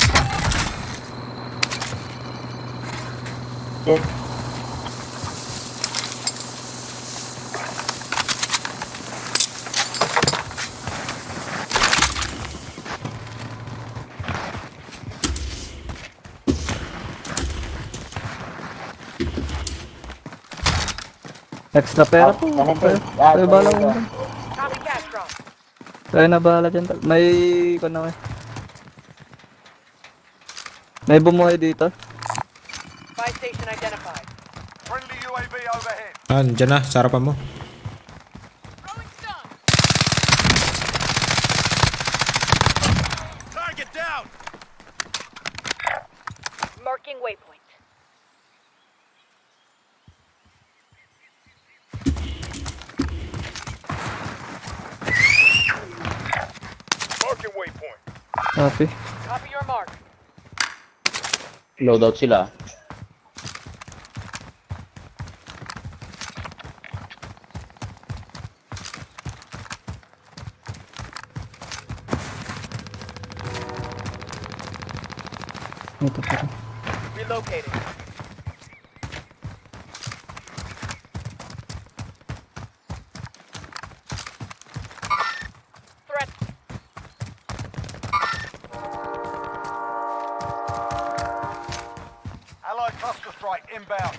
[SPEAKER 7] Yes.
[SPEAKER 8] Extra pera po. Tayo bala ko.
[SPEAKER 6] Copy cash drop.
[SPEAKER 8] Tayo na bala dyan. May... Kung na may bumuhay dito.
[SPEAKER 6] Buy station identified.
[SPEAKER 3] Friendly UAV overhead.
[SPEAKER 1] Dyan na, sa harapan mo.
[SPEAKER 3] Target down.
[SPEAKER 6] Marking waypoint.
[SPEAKER 3] Marking waypoint.
[SPEAKER 8] Copy.
[SPEAKER 6] Copy your mark.
[SPEAKER 2] Loadout sila.
[SPEAKER 8] Ito pa rin.
[SPEAKER 6] Relocating. Threat.
[SPEAKER 3] Allied cluster strike inbound.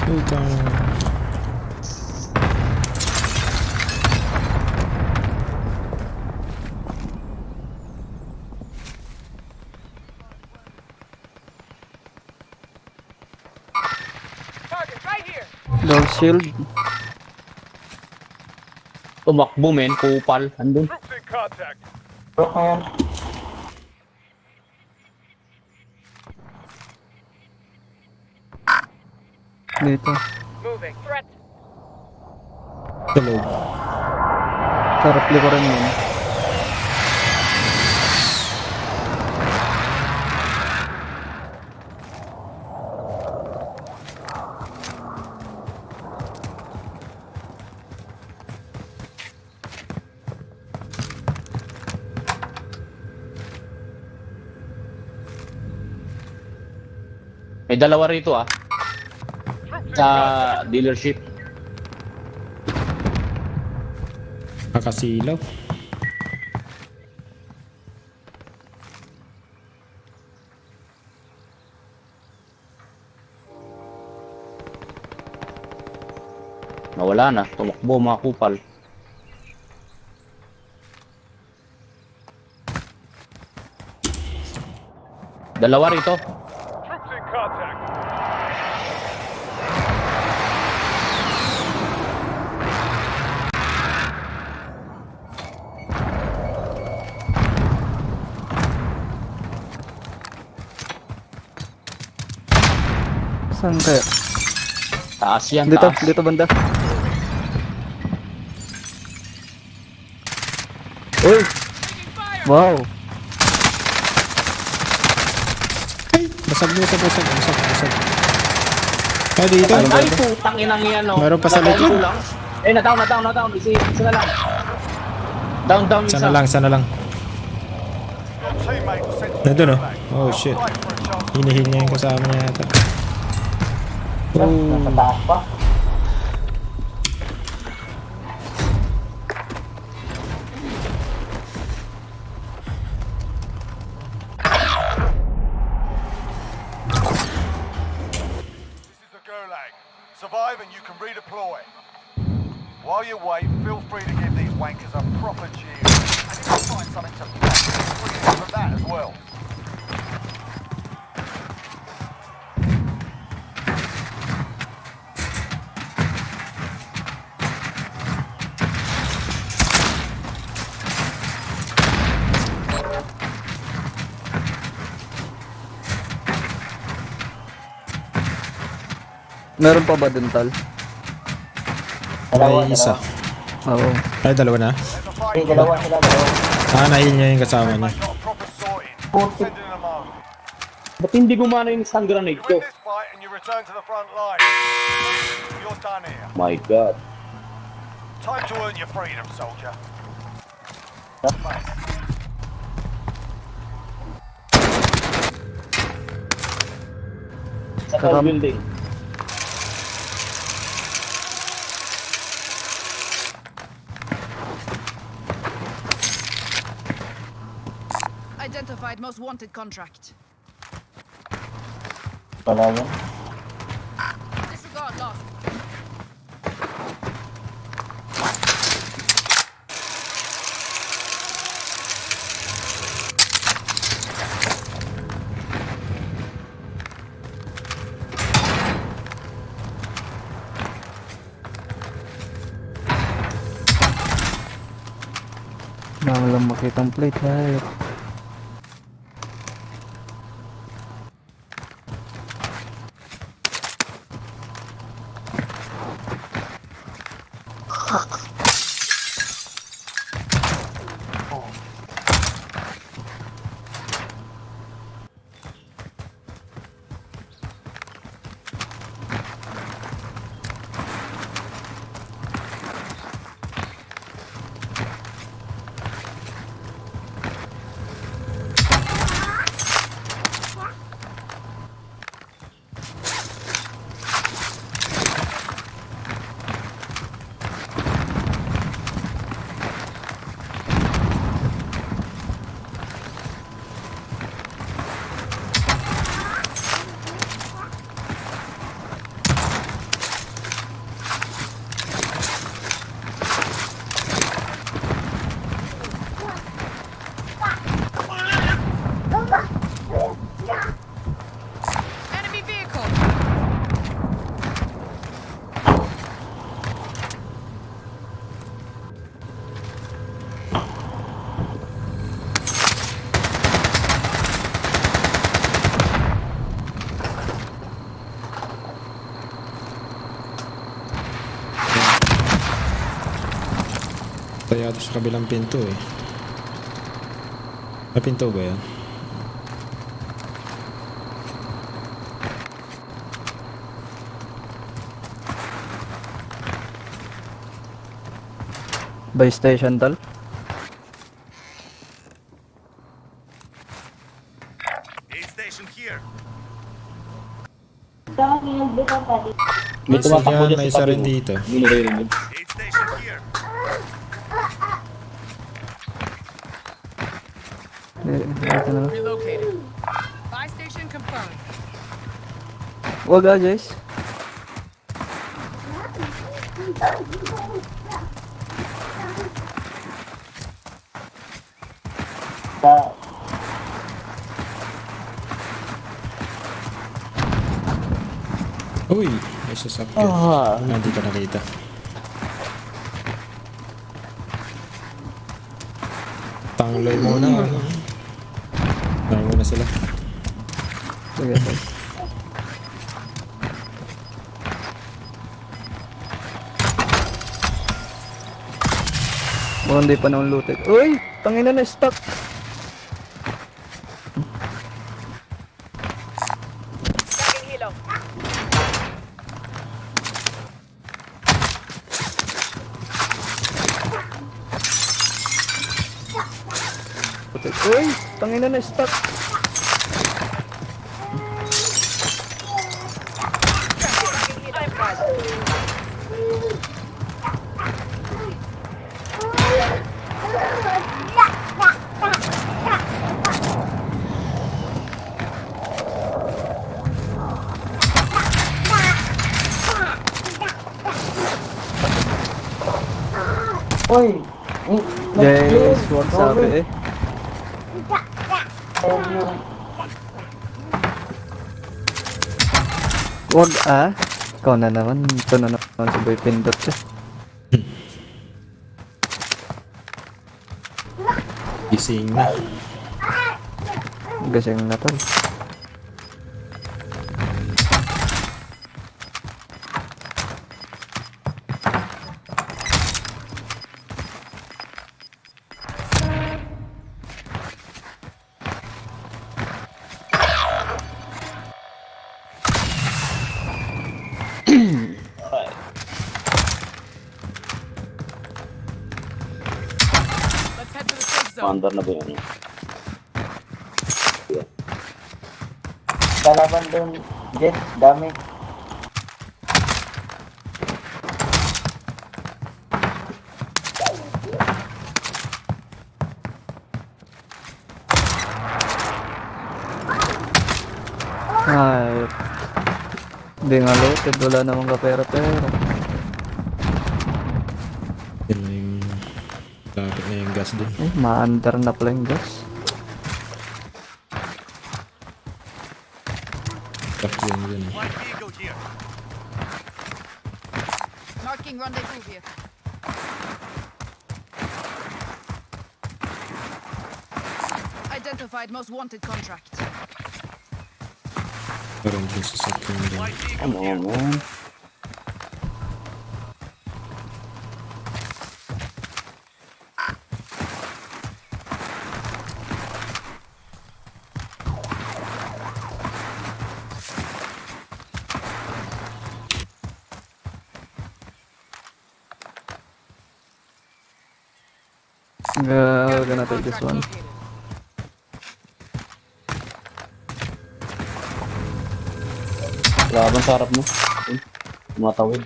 [SPEAKER 1] Puta.
[SPEAKER 6] Target right here.
[SPEAKER 8] Dog shield.
[SPEAKER 2] Tumakbo men, kupal. Andun.
[SPEAKER 3] Troops in contact.
[SPEAKER 7] Broke na yan.
[SPEAKER 8] Dito.
[SPEAKER 6] Moving. Threat.
[SPEAKER 1] Sa loob.
[SPEAKER 8] Sarap likuran yun.
[SPEAKER 5] May dalawa rito ah.
[SPEAKER 3] Troops
[SPEAKER 5] Sa
[SPEAKER 3] incoming.
[SPEAKER 5] dealership.
[SPEAKER 1] Nakasilaw.
[SPEAKER 5] Nawala na. Tumakbo mga kupal. Dalawa rito.
[SPEAKER 3] Troops in contact.
[SPEAKER 8] Saan kaya?
[SPEAKER 5] Taas yan,
[SPEAKER 8] Dito,
[SPEAKER 5] taas.
[SPEAKER 8] dito banda. Uy! Wow!
[SPEAKER 1] Ay, basag. Ay, dito.
[SPEAKER 5] Ay, putang inang yan, no.
[SPEAKER 1] Meron pa sa
[SPEAKER 5] Na-down
[SPEAKER 1] likod.
[SPEAKER 5] ko lang. Eh, na-down. Isa na lang. Down, isa.
[SPEAKER 1] Sana lang.
[SPEAKER 3] Your teammate was sent to
[SPEAKER 1] Nandun,
[SPEAKER 3] the
[SPEAKER 1] oh.
[SPEAKER 3] gulag.
[SPEAKER 1] Oh,
[SPEAKER 3] They'll
[SPEAKER 1] shit.
[SPEAKER 3] fight for a chance to
[SPEAKER 1] Hinihil niya yung
[SPEAKER 3] redeploy.
[SPEAKER 1] kasama niya yata.
[SPEAKER 7] Nasa taas pa.
[SPEAKER 3] This is the Gulag. Survive and you can redeploy. While you wait, feel free to give these wankers a proper cheer. And if you find something to pack, feel free to give them that as well.
[SPEAKER 8] Meron pa ba dun, Tal?
[SPEAKER 7] Dalawa,
[SPEAKER 1] May isa.
[SPEAKER 8] Oo.
[SPEAKER 1] Ay, dalawa na.
[SPEAKER 3] There's a
[SPEAKER 7] Hey,
[SPEAKER 3] fight.
[SPEAKER 7] dalawa sila, dalawa.
[SPEAKER 1] Nahil niya yung kasama niya.
[SPEAKER 3] Teammate got a proper sorting. Send in a moment.
[SPEAKER 5] Ba't hindi gumana yung stun grenade
[SPEAKER 3] You
[SPEAKER 5] ko?
[SPEAKER 3] win this fight and you return to the front line. You're done here.
[SPEAKER 5] My God.
[SPEAKER 3] Time to earn your freedom, soldier.
[SPEAKER 5] Sa tall
[SPEAKER 8] Karam-
[SPEAKER 5] building.
[SPEAKER 9] Identified most wanted contract.
[SPEAKER 7] Wala yan.
[SPEAKER 9] Disregard lost.
[SPEAKER 8] Baka lang makitang plate. Ay.
[SPEAKER 9] Enemy vehicle.
[SPEAKER 1] Kaya ito sa kabilang pinto eh. May pinto ba yan?
[SPEAKER 8] By station, Tal?
[SPEAKER 3] Aid station here.
[SPEAKER 2] May
[SPEAKER 1] Isa
[SPEAKER 2] tumatakbo
[SPEAKER 1] dyan,
[SPEAKER 2] dyan
[SPEAKER 1] may
[SPEAKER 2] sa
[SPEAKER 1] isa
[SPEAKER 2] tabi
[SPEAKER 1] rin
[SPEAKER 2] mo.
[SPEAKER 1] dito.
[SPEAKER 2] Hindi naririnig.
[SPEAKER 3] Aid station here.
[SPEAKER 8] Ito na lang.
[SPEAKER 6] Relocating.
[SPEAKER 9] Buy station confirmed.
[SPEAKER 8] Wag Jace.
[SPEAKER 7] Sa,
[SPEAKER 1] Uy, may sasakyan. Hindi ka nakita. Tangloy muna. Tangloy muna sila.
[SPEAKER 8] Sige, sige. Mukhang di pa naman looted. Uy! Tangina na stuck!
[SPEAKER 6] Taking helo.
[SPEAKER 8] Uy! Tangina na stuck!
[SPEAKER 6] I'm present.
[SPEAKER 7] uy!
[SPEAKER 8] Yes, wag sabi eh. Wag ah. Ikaw na naman. Ito na naman si Boy Pindot eh.
[SPEAKER 1] Gising na.
[SPEAKER 8] Gasing na to.
[SPEAKER 9] Let's head to the safe zone.
[SPEAKER 2] Under na ba yun?
[SPEAKER 7] Kalaban dun, Jet, dami.
[SPEAKER 8] Ay. Hindi nga looted. Wala namang kapera-pera.
[SPEAKER 1] Yun na yung... Lapit na yung gas dun.
[SPEAKER 8] Eh, ma-under na pala yung gas.
[SPEAKER 1] Stuck yun dun eh.
[SPEAKER 3] Light vehicle here.
[SPEAKER 9] Marking rendezvous vehicle. Identified most wanted contract.
[SPEAKER 1] Parang yung sasakyan dun.
[SPEAKER 3] Light vehicle
[SPEAKER 2] Ano
[SPEAKER 3] here.
[SPEAKER 2] man?
[SPEAKER 8] We're gonna take this one.
[SPEAKER 9] Located.
[SPEAKER 2] Laban sa harap mo. Tumatawid.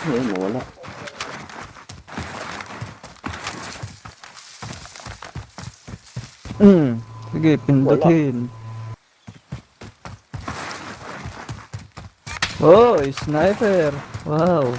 [SPEAKER 2] Ayun, nawala.
[SPEAKER 8] Sige, pindutin. Oh, sniper! Wow!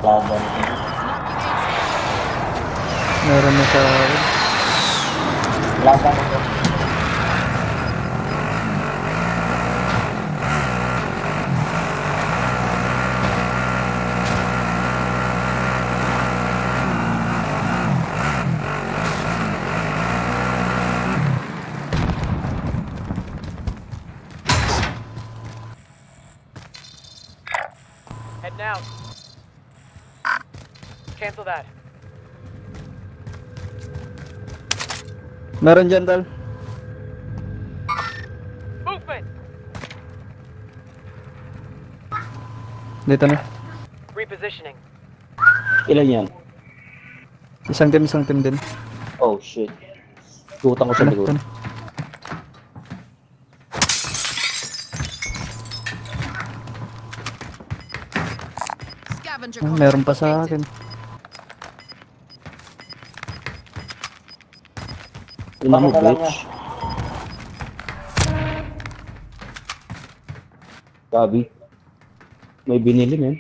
[SPEAKER 7] Laban.
[SPEAKER 8] Meron na sa...
[SPEAKER 7] Laban ito.
[SPEAKER 6] Cancel that.
[SPEAKER 8] Meron dyan, Dal.
[SPEAKER 6] Movement!
[SPEAKER 8] Dito na.
[SPEAKER 6] Repositioning.
[SPEAKER 2] Ilan yan?
[SPEAKER 8] Isang team din.
[SPEAKER 2] Oh shit. Tutang ko sa likod.
[SPEAKER 8] Ito na.
[SPEAKER 9] Scavenger
[SPEAKER 8] Ah,
[SPEAKER 9] contract
[SPEAKER 8] meron pa sa
[SPEAKER 9] located.
[SPEAKER 8] akin.
[SPEAKER 2] Ina mo,
[SPEAKER 7] Bakit alam
[SPEAKER 2] bitch. Gabi. May binili, men.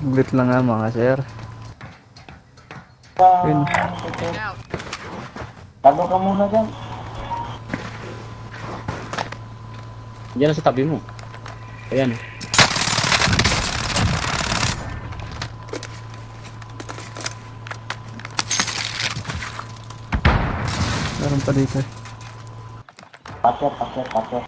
[SPEAKER 8] Lit lang nga mga sir. Yun.
[SPEAKER 9] Out.
[SPEAKER 7] Tago ka muna dyan.
[SPEAKER 2] Diyan sa tabi mo. Ayan.
[SPEAKER 8] Meron pa dito.
[SPEAKER 7] Paket.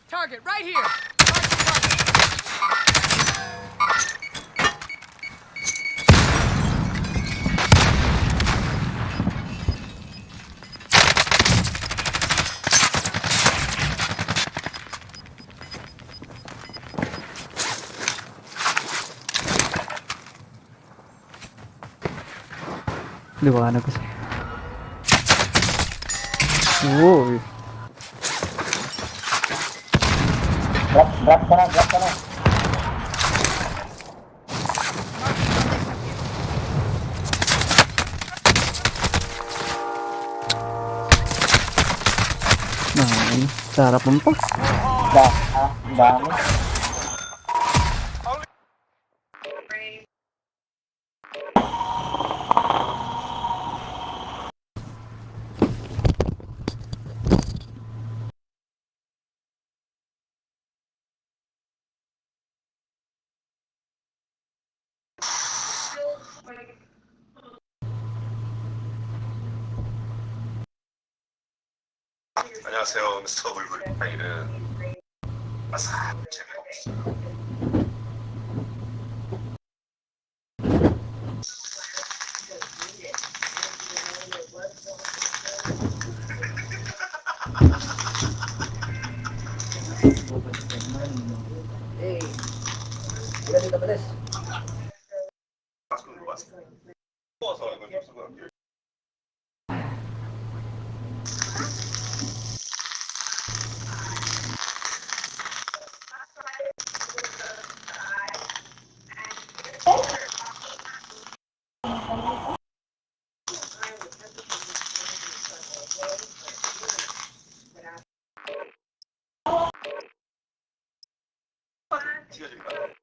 [SPEAKER 9] Target right here. Target.
[SPEAKER 8] Liwanag kasi. Uy.
[SPEAKER 7] Drop ka na.
[SPEAKER 8] Ay, sarap mo pa.
[SPEAKER 7] Ang dami.
[SPEAKER 10] 안녕하세요, 미스터 불불. 이는 아사 재미없어. 좋아서 이건 좀 쓰고 갈게요. 튀어집니다.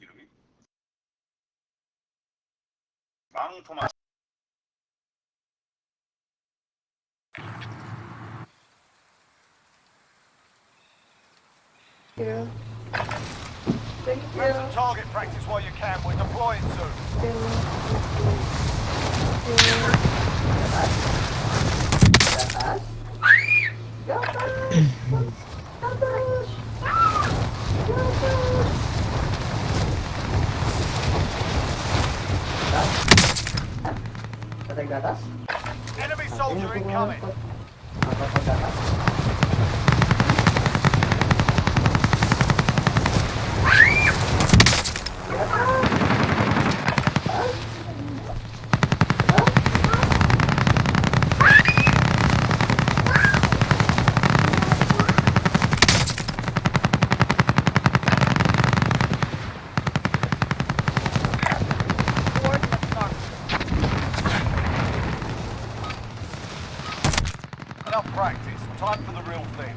[SPEAKER 10] 이름이 망토마.
[SPEAKER 3] Grab some target practice while you can. We're deploying soon.
[SPEAKER 7] Patay gatas?
[SPEAKER 3] Enemy soldier incoming.
[SPEAKER 7] Patay gatas?
[SPEAKER 9] Coordinates marked.
[SPEAKER 3] Enough practice. Time for the real thing.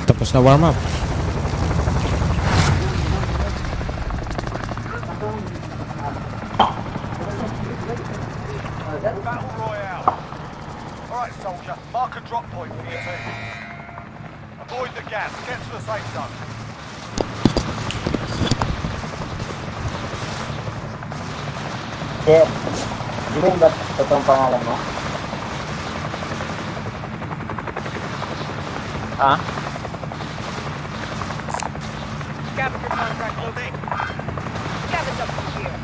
[SPEAKER 1] Tapos na warm up.
[SPEAKER 3] Battle Royale. Alright, soldier. Mark a drop point for your team. Avoid the gas. Get to the safe zone.
[SPEAKER 7] Sir, di ba yung totoong pangalan mo?
[SPEAKER 2] Ha?
[SPEAKER 6] Scavenger contract loading. Scavenge up from here.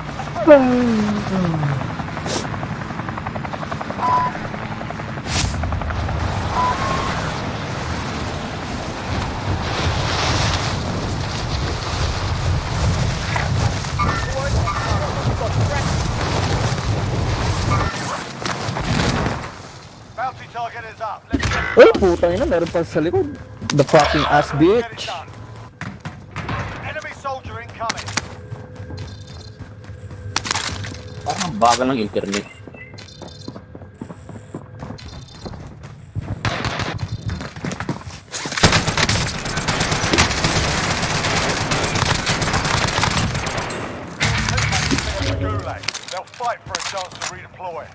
[SPEAKER 3] Bounty target is up. Let's get it
[SPEAKER 8] Uy,
[SPEAKER 3] done.
[SPEAKER 8] putang ina, meron pa sa likod. The fucking ass
[SPEAKER 3] Get it
[SPEAKER 8] bitch.
[SPEAKER 3] done. Enemy soldier incoming.
[SPEAKER 2] Parang bagal ng internet.
[SPEAKER 3] The Gulag. They'll fight for a chance to redeploy.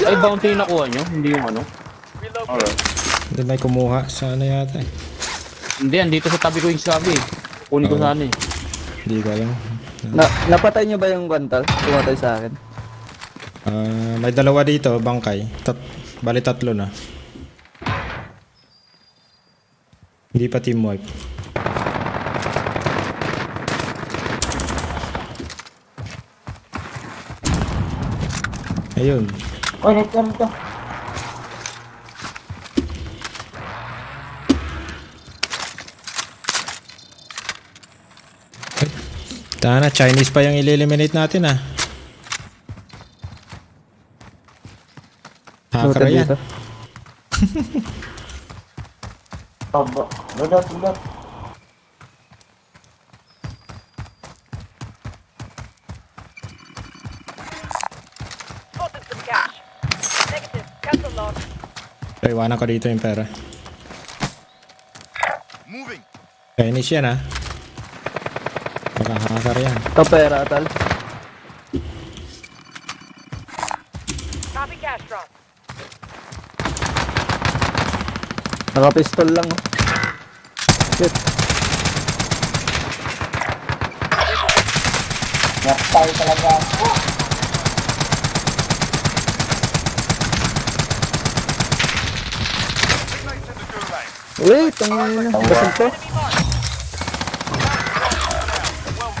[SPEAKER 2] Ay, bounty yung nakuha nyo? Hindi yung ano? Alright.
[SPEAKER 1] Hindi may kumuha. Sana yata eh.
[SPEAKER 2] Hindi, andito sa tabi ko yung sabi. Kunin ko sana eh.
[SPEAKER 1] Hindi ko alam.
[SPEAKER 8] Napatay nyo ba yung guantal? Tumatay sa akin.
[SPEAKER 1] May dalawa dito, bangkay. Bali tatlo na. Hindi pa team wipe. Ayun.
[SPEAKER 7] Uy, nito.
[SPEAKER 1] Tana, Chinese pa yung i-eliminate natin ah. Hacker yan.
[SPEAKER 8] Dito.
[SPEAKER 7] Dudot.
[SPEAKER 6] Spotted some cash. Negative. Cancel log.
[SPEAKER 1] So, iwanan ko dito yung pera.
[SPEAKER 3] Moving.
[SPEAKER 1] Chinese yan ah. Baka hacker yan.
[SPEAKER 8] Ito pera, tal.
[SPEAKER 6] Copy cash drop.
[SPEAKER 8] Naka-pistol lang, oh. Shit.
[SPEAKER 7] Napay talaga.
[SPEAKER 3] Teammates in the Gulag.
[SPEAKER 8] Wait, ang basag to.
[SPEAKER 6] Enemy marked.
[SPEAKER 3] Well done.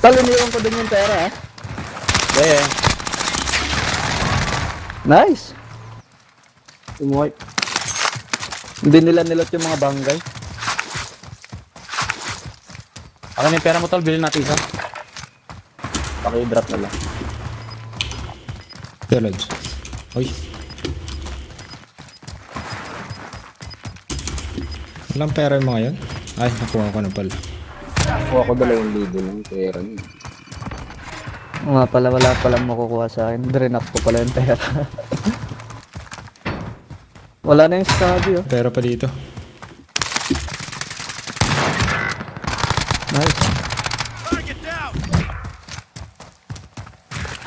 [SPEAKER 8] Tal, iniwan ko din yung pera, ah.
[SPEAKER 2] Eh,
[SPEAKER 8] Nice.
[SPEAKER 2] umuwipe.
[SPEAKER 8] Hindi nila nilot yung mga banggay.
[SPEAKER 2] Akin yung pera mo tol, bilhin natin isa. Paki-drop na lang.
[SPEAKER 1] Dollars. Uy. Walang pera yung mga yun? Ay, nakuha ko na pala.
[SPEAKER 2] Kuha ko 2,000 ng pera niyo.
[SPEAKER 8] Nga pala, wala palang makukuha sa akin. Drain up ko pala yung pera. Wala na yung study, oh.
[SPEAKER 1] Pera pa dito.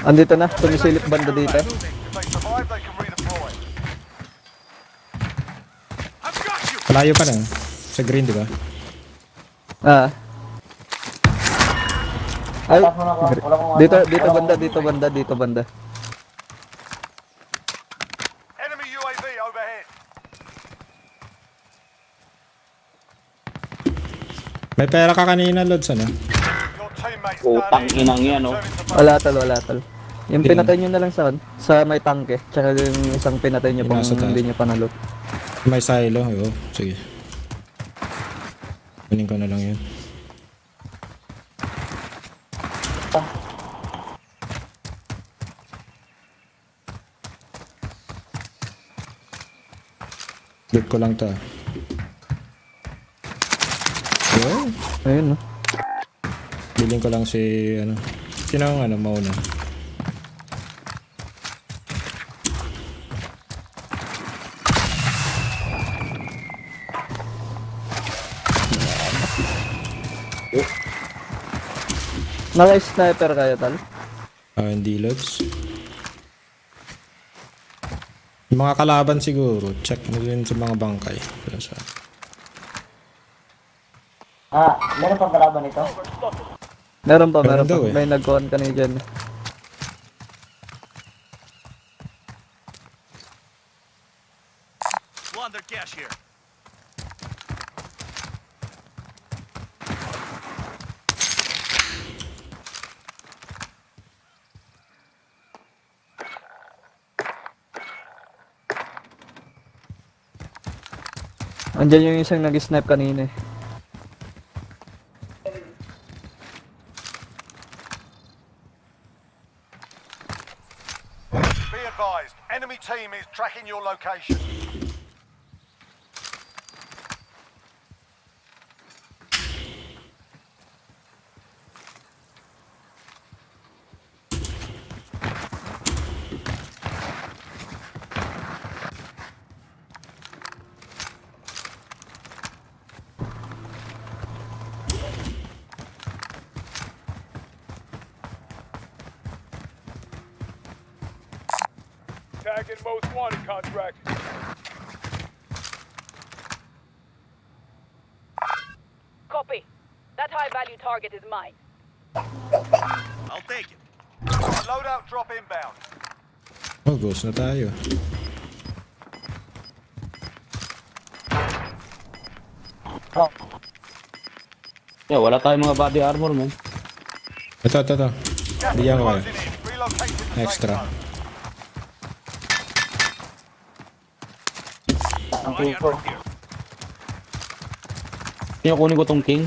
[SPEAKER 8] Andito na, tumisilip banda dito.
[SPEAKER 3] If they survive, they can redeploy. I've got you!
[SPEAKER 1] Malayo pa lang. Sa green, di ba?
[SPEAKER 8] Ah. Ay,
[SPEAKER 7] Taas mo na ako. Wala kong
[SPEAKER 8] dito,
[SPEAKER 7] ano.
[SPEAKER 8] dito
[SPEAKER 7] Wala
[SPEAKER 8] banda,
[SPEAKER 7] kong-
[SPEAKER 8] dito banda, dito banda.
[SPEAKER 3] Enemy UAV overhead.
[SPEAKER 1] May pera ka kanina, Lods, ano?
[SPEAKER 3] Your teammates
[SPEAKER 2] Utang
[SPEAKER 3] done in.
[SPEAKER 2] inang yan, oh.
[SPEAKER 3] Returning to base.
[SPEAKER 8] Wala tol, wala tol. Yung
[SPEAKER 1] Hindi
[SPEAKER 8] pinatay nyo na lang sa may tangke. Tsaka yung isang pinatay nyo
[SPEAKER 1] Yung
[SPEAKER 8] pang
[SPEAKER 1] nasa taas.
[SPEAKER 8] hindi nyo panalo.
[SPEAKER 1] May silo. Oo, sige. Kunin ko na lang yun. Loot ko lang to. Yo,
[SPEAKER 8] Ayun no.
[SPEAKER 1] bilhin ko lang si ano. Sino ang ano mauna?
[SPEAKER 8] Naka-sniper kayo tal?
[SPEAKER 1] Hindi Lods. Yung mga kalaban siguro. Check mo din sa mga bangkay. Sa
[SPEAKER 7] Meron pang kalaban ito?
[SPEAKER 8] Meron pa,
[SPEAKER 1] Meron
[SPEAKER 8] meron pa.
[SPEAKER 1] daw eh.
[SPEAKER 8] May nag-con kanina dyan.
[SPEAKER 3] Plunder cash here.
[SPEAKER 8] Andyan yung isang nag-snipe kanina eh.
[SPEAKER 3] Be advised, enemy team is tracking your location. Tagging most wanted contract.
[SPEAKER 6] Copy. That high-value target is mine.
[SPEAKER 3] I'll take it. Loadout drop inbound.
[SPEAKER 1] Oh, ghost na tayo.
[SPEAKER 2] Yeah, wala tayong mga body armor, man.
[SPEAKER 1] Ito.
[SPEAKER 3] Gas
[SPEAKER 1] Bigyan
[SPEAKER 3] is
[SPEAKER 1] ko kayo.
[SPEAKER 3] closing in. Relocate to the safe
[SPEAKER 1] Extra.
[SPEAKER 3] zone.
[SPEAKER 7] Ang tuko.
[SPEAKER 2] Kunin ko tong king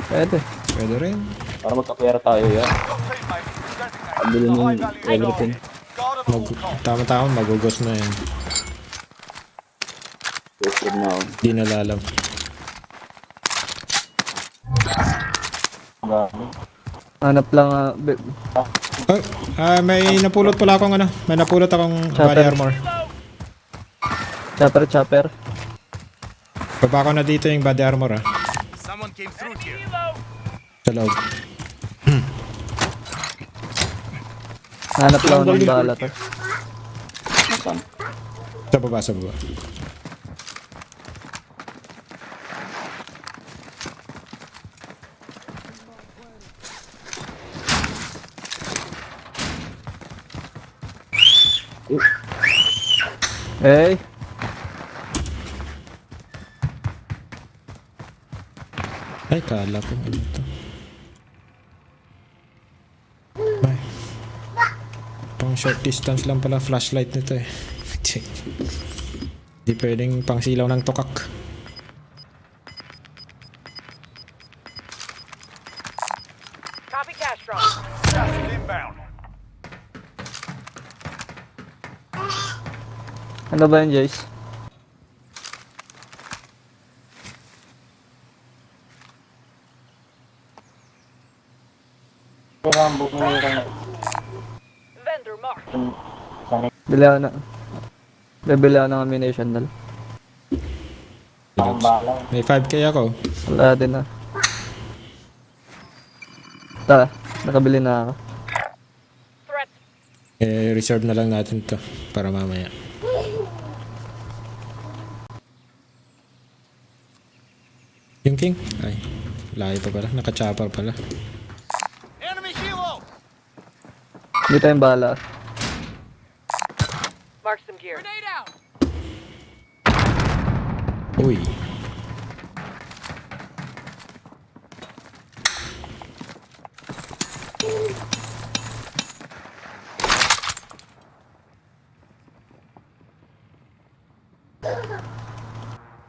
[SPEAKER 8] Pwede.
[SPEAKER 1] Pwede rin.
[SPEAKER 2] para magkapera tayo, yeah.
[SPEAKER 3] Your teammate is designated
[SPEAKER 2] Ang bilhin
[SPEAKER 3] as a
[SPEAKER 2] ng
[SPEAKER 3] high-value
[SPEAKER 2] everything.
[SPEAKER 3] target. Guard at all costs.
[SPEAKER 1] Tama-tama, magugos na yan.
[SPEAKER 2] Wasted na, oh.
[SPEAKER 1] Di nalalam.
[SPEAKER 8] Hanap lang
[SPEAKER 1] Oh, may napulot pala akong ano. May napulot akong body
[SPEAKER 8] Chopper.
[SPEAKER 1] armor.
[SPEAKER 8] chopper.
[SPEAKER 1] Baba ko na dito yung body armor
[SPEAKER 3] Someone came through here.
[SPEAKER 1] sa loob.
[SPEAKER 8] Hanap lang ng bala to.
[SPEAKER 2] Nasaan?
[SPEAKER 1] Sa baba.
[SPEAKER 8] Hey,
[SPEAKER 1] Ay, kala ko ano to. Ay. Pang short distance lang pala flashlight nito eh. Di pwedeng pang silaw ng tukak.
[SPEAKER 6] Copy cash drop.
[SPEAKER 3] Gas is inbound.
[SPEAKER 8] ano ba yun, Jace?
[SPEAKER 7] Pero ang bumili ka
[SPEAKER 6] Vendor mark.
[SPEAKER 8] Bili ako na. Bibili ako ng ammunition dal.
[SPEAKER 7] ang bala.
[SPEAKER 1] May 5k ako.
[SPEAKER 8] Wala din na. Tara, nakabili na ako.
[SPEAKER 1] Reserve na lang natin to para mamaya. Yung king? Ay, layo pa pala. Naka-chopper pala.
[SPEAKER 3] Enemy helo!
[SPEAKER 8] Hindi tayong bahala.
[SPEAKER 6] Mark some gear.
[SPEAKER 9] Grenade out.
[SPEAKER 1] Uy.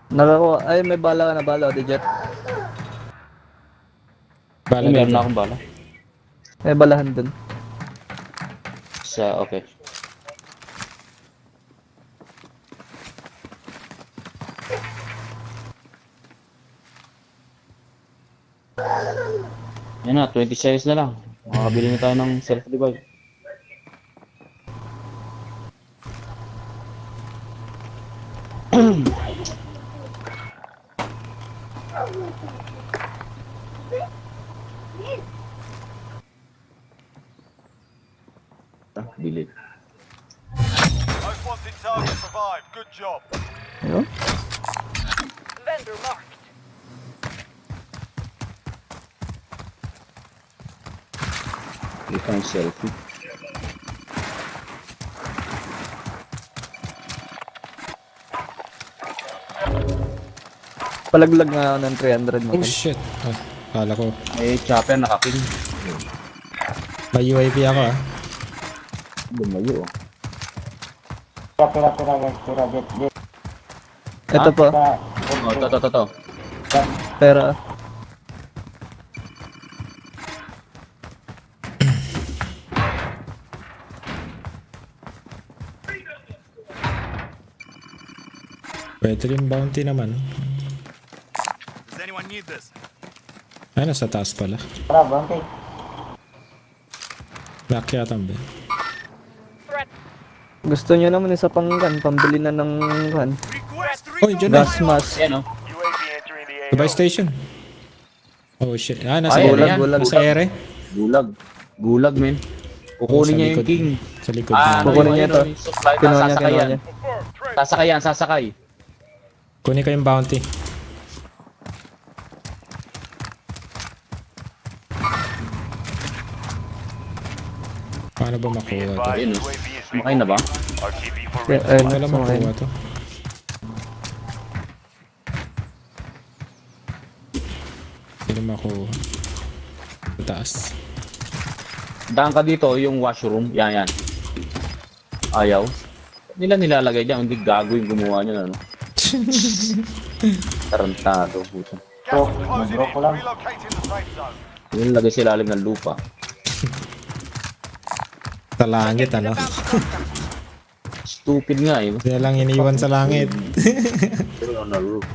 [SPEAKER 8] Nakakuha. Ay, may bala ka na bala, di Jet.
[SPEAKER 1] Bala
[SPEAKER 2] Meron na
[SPEAKER 1] dito.
[SPEAKER 2] akong bala.
[SPEAKER 8] May balahan dun.
[SPEAKER 2] Okay. Yan na, 20 seconds na lang. Makakabili na tayo ng self-revive. Bilid.
[SPEAKER 3] Most wanted target survived. Good job.
[SPEAKER 8] Ayun.
[SPEAKER 6] Vendor marked.
[SPEAKER 2] Ito ang selfie.
[SPEAKER 8] Palaglag nga ako ng 300 mo.
[SPEAKER 1] Oh shit. Ah, kala ko.
[SPEAKER 2] May chopper nakaking.
[SPEAKER 1] May UAV ako ah.
[SPEAKER 2] Lumayo.
[SPEAKER 7] Tira, jet.
[SPEAKER 8] Ito po.
[SPEAKER 2] Oh, to.
[SPEAKER 8] Pera.
[SPEAKER 1] Pwede rin bounty naman.
[SPEAKER 3] Does anyone need this?
[SPEAKER 1] Ay, nasa taas pala.
[SPEAKER 7] Tara, bounty.
[SPEAKER 1] Back yata ba?
[SPEAKER 6] Threat.
[SPEAKER 8] Gusto nyo naman isa pang gun. Pambili na ng gun.
[SPEAKER 3] Request
[SPEAKER 1] Oy, dyan na.
[SPEAKER 8] Gas mask.
[SPEAKER 2] Ayan o.
[SPEAKER 3] UAV entering the
[SPEAKER 1] Dubai Station. Oh shit. Ah, nasa
[SPEAKER 2] Ay,
[SPEAKER 1] ere.
[SPEAKER 2] ayan.
[SPEAKER 1] Nasa ere.
[SPEAKER 2] Gulag, men. Kukunin
[SPEAKER 1] Sa
[SPEAKER 2] niya yung
[SPEAKER 1] likod.
[SPEAKER 2] king.
[SPEAKER 1] Sa likod.
[SPEAKER 8] Kukunin niya ito.
[SPEAKER 2] Yung supply na
[SPEAKER 8] Kinuha niya,
[SPEAKER 2] sasakayan.
[SPEAKER 8] kinuha niya.
[SPEAKER 2] Sasakay.
[SPEAKER 1] Kunin ko yung bounty. Paano ba makuha to?
[SPEAKER 2] Ayun o. Sumakay na ba?
[SPEAKER 8] Ayun,
[SPEAKER 1] Wala
[SPEAKER 8] sumakay.
[SPEAKER 1] makuha to. Hindi makuha. Sa taas.
[SPEAKER 2] Daan ka dito, yung washroom. Yan. Ayaw. Nila nilalagay dyan. Hindi gago yung gumawa niya. Ano? Tarantado. Puto.
[SPEAKER 3] Gas is closing
[SPEAKER 7] bro
[SPEAKER 3] in.
[SPEAKER 7] ko lang.
[SPEAKER 3] Relocating the safe zone.
[SPEAKER 2] Yung lagay sa ilalim ng lupa.
[SPEAKER 1] Sa langit ano.
[SPEAKER 2] Stupid nga eh.
[SPEAKER 1] Hindi na lang iniwan sa langit.
[SPEAKER 2] Pero on the roof.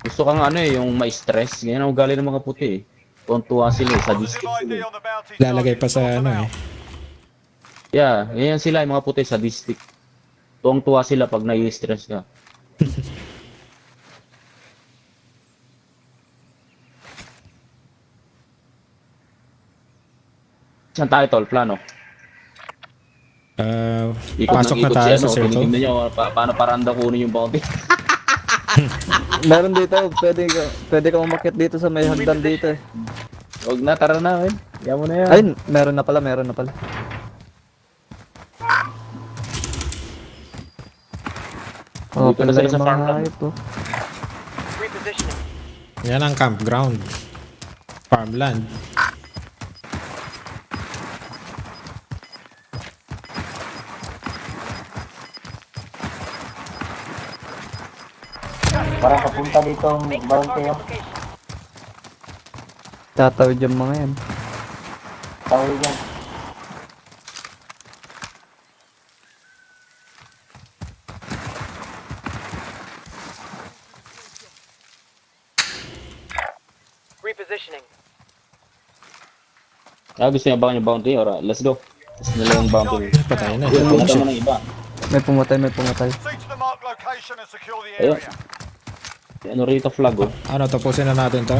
[SPEAKER 2] Gusto kang ano eh, yung ma-stress. Ganyan ang ugali ng mga puti eh. Tuwan-tuwa sila eh, sadistic
[SPEAKER 3] Positive
[SPEAKER 2] sila
[SPEAKER 3] ID
[SPEAKER 2] eh.
[SPEAKER 3] on the bounty
[SPEAKER 1] Lalagay pa
[SPEAKER 3] target.
[SPEAKER 1] sa
[SPEAKER 3] Sort them
[SPEAKER 1] ano
[SPEAKER 3] out.
[SPEAKER 1] eh.
[SPEAKER 2] Yeah, ganyan sila yung mga puti, sadistic. Tuwang-tuwa sila pag nai-stress ka. Saan tayo tol? Plano?
[SPEAKER 1] Pasok na tayo sa circle.
[SPEAKER 2] Tingnan nyo paano paranda kunin yung bounty.
[SPEAKER 8] Meron dito. Pwede ka umakyat dito sa may hagdan dito eh.
[SPEAKER 2] Huwag na, tara na men. Yan mo na yan.
[SPEAKER 8] Ay, meron na pala. Oh,
[SPEAKER 2] Dito na
[SPEAKER 8] pala
[SPEAKER 2] sila sa
[SPEAKER 8] yung mga
[SPEAKER 2] farmland.
[SPEAKER 8] hayop oh.
[SPEAKER 6] Repositioning.
[SPEAKER 1] Yan ang campground. Farmland.
[SPEAKER 7] Para papunta dito ang
[SPEAKER 6] Make the
[SPEAKER 7] bounty.
[SPEAKER 6] target location.
[SPEAKER 8] Tatawid yung mga yan.
[SPEAKER 7] Tawid yan.
[SPEAKER 6] Repositioning.
[SPEAKER 2] Gusto niya ba yung bounty? Or let's go. Let's nila yung bounty.
[SPEAKER 1] Patay na.
[SPEAKER 2] Yung
[SPEAKER 1] Oh,
[SPEAKER 2] punta
[SPEAKER 1] shit.
[SPEAKER 2] mo ng iba.
[SPEAKER 8] May pumatay.
[SPEAKER 3] See to the marked location and secure the
[SPEAKER 2] Ayun.
[SPEAKER 3] area.
[SPEAKER 2] Ano rito flag oh.
[SPEAKER 1] Ano, tapusin na natin to.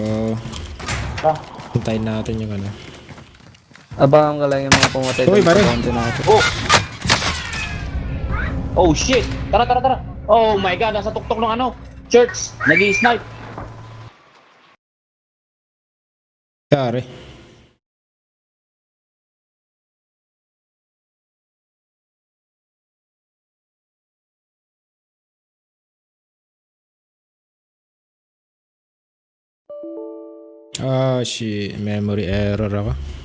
[SPEAKER 1] Oh,
[SPEAKER 7] Ah,
[SPEAKER 1] hintayin natin yung ano.
[SPEAKER 8] Abangan ka lang yung mga pumatay
[SPEAKER 1] Uy,
[SPEAKER 8] doon sa
[SPEAKER 1] pare.
[SPEAKER 8] bounty natin.
[SPEAKER 2] Oh! Oh shit! Tara, tara, tara! Oh my god, nasa tuktok ng ano? Church! Nag-i-snipe!
[SPEAKER 1] Yari. Ah, shit. Memory error ako.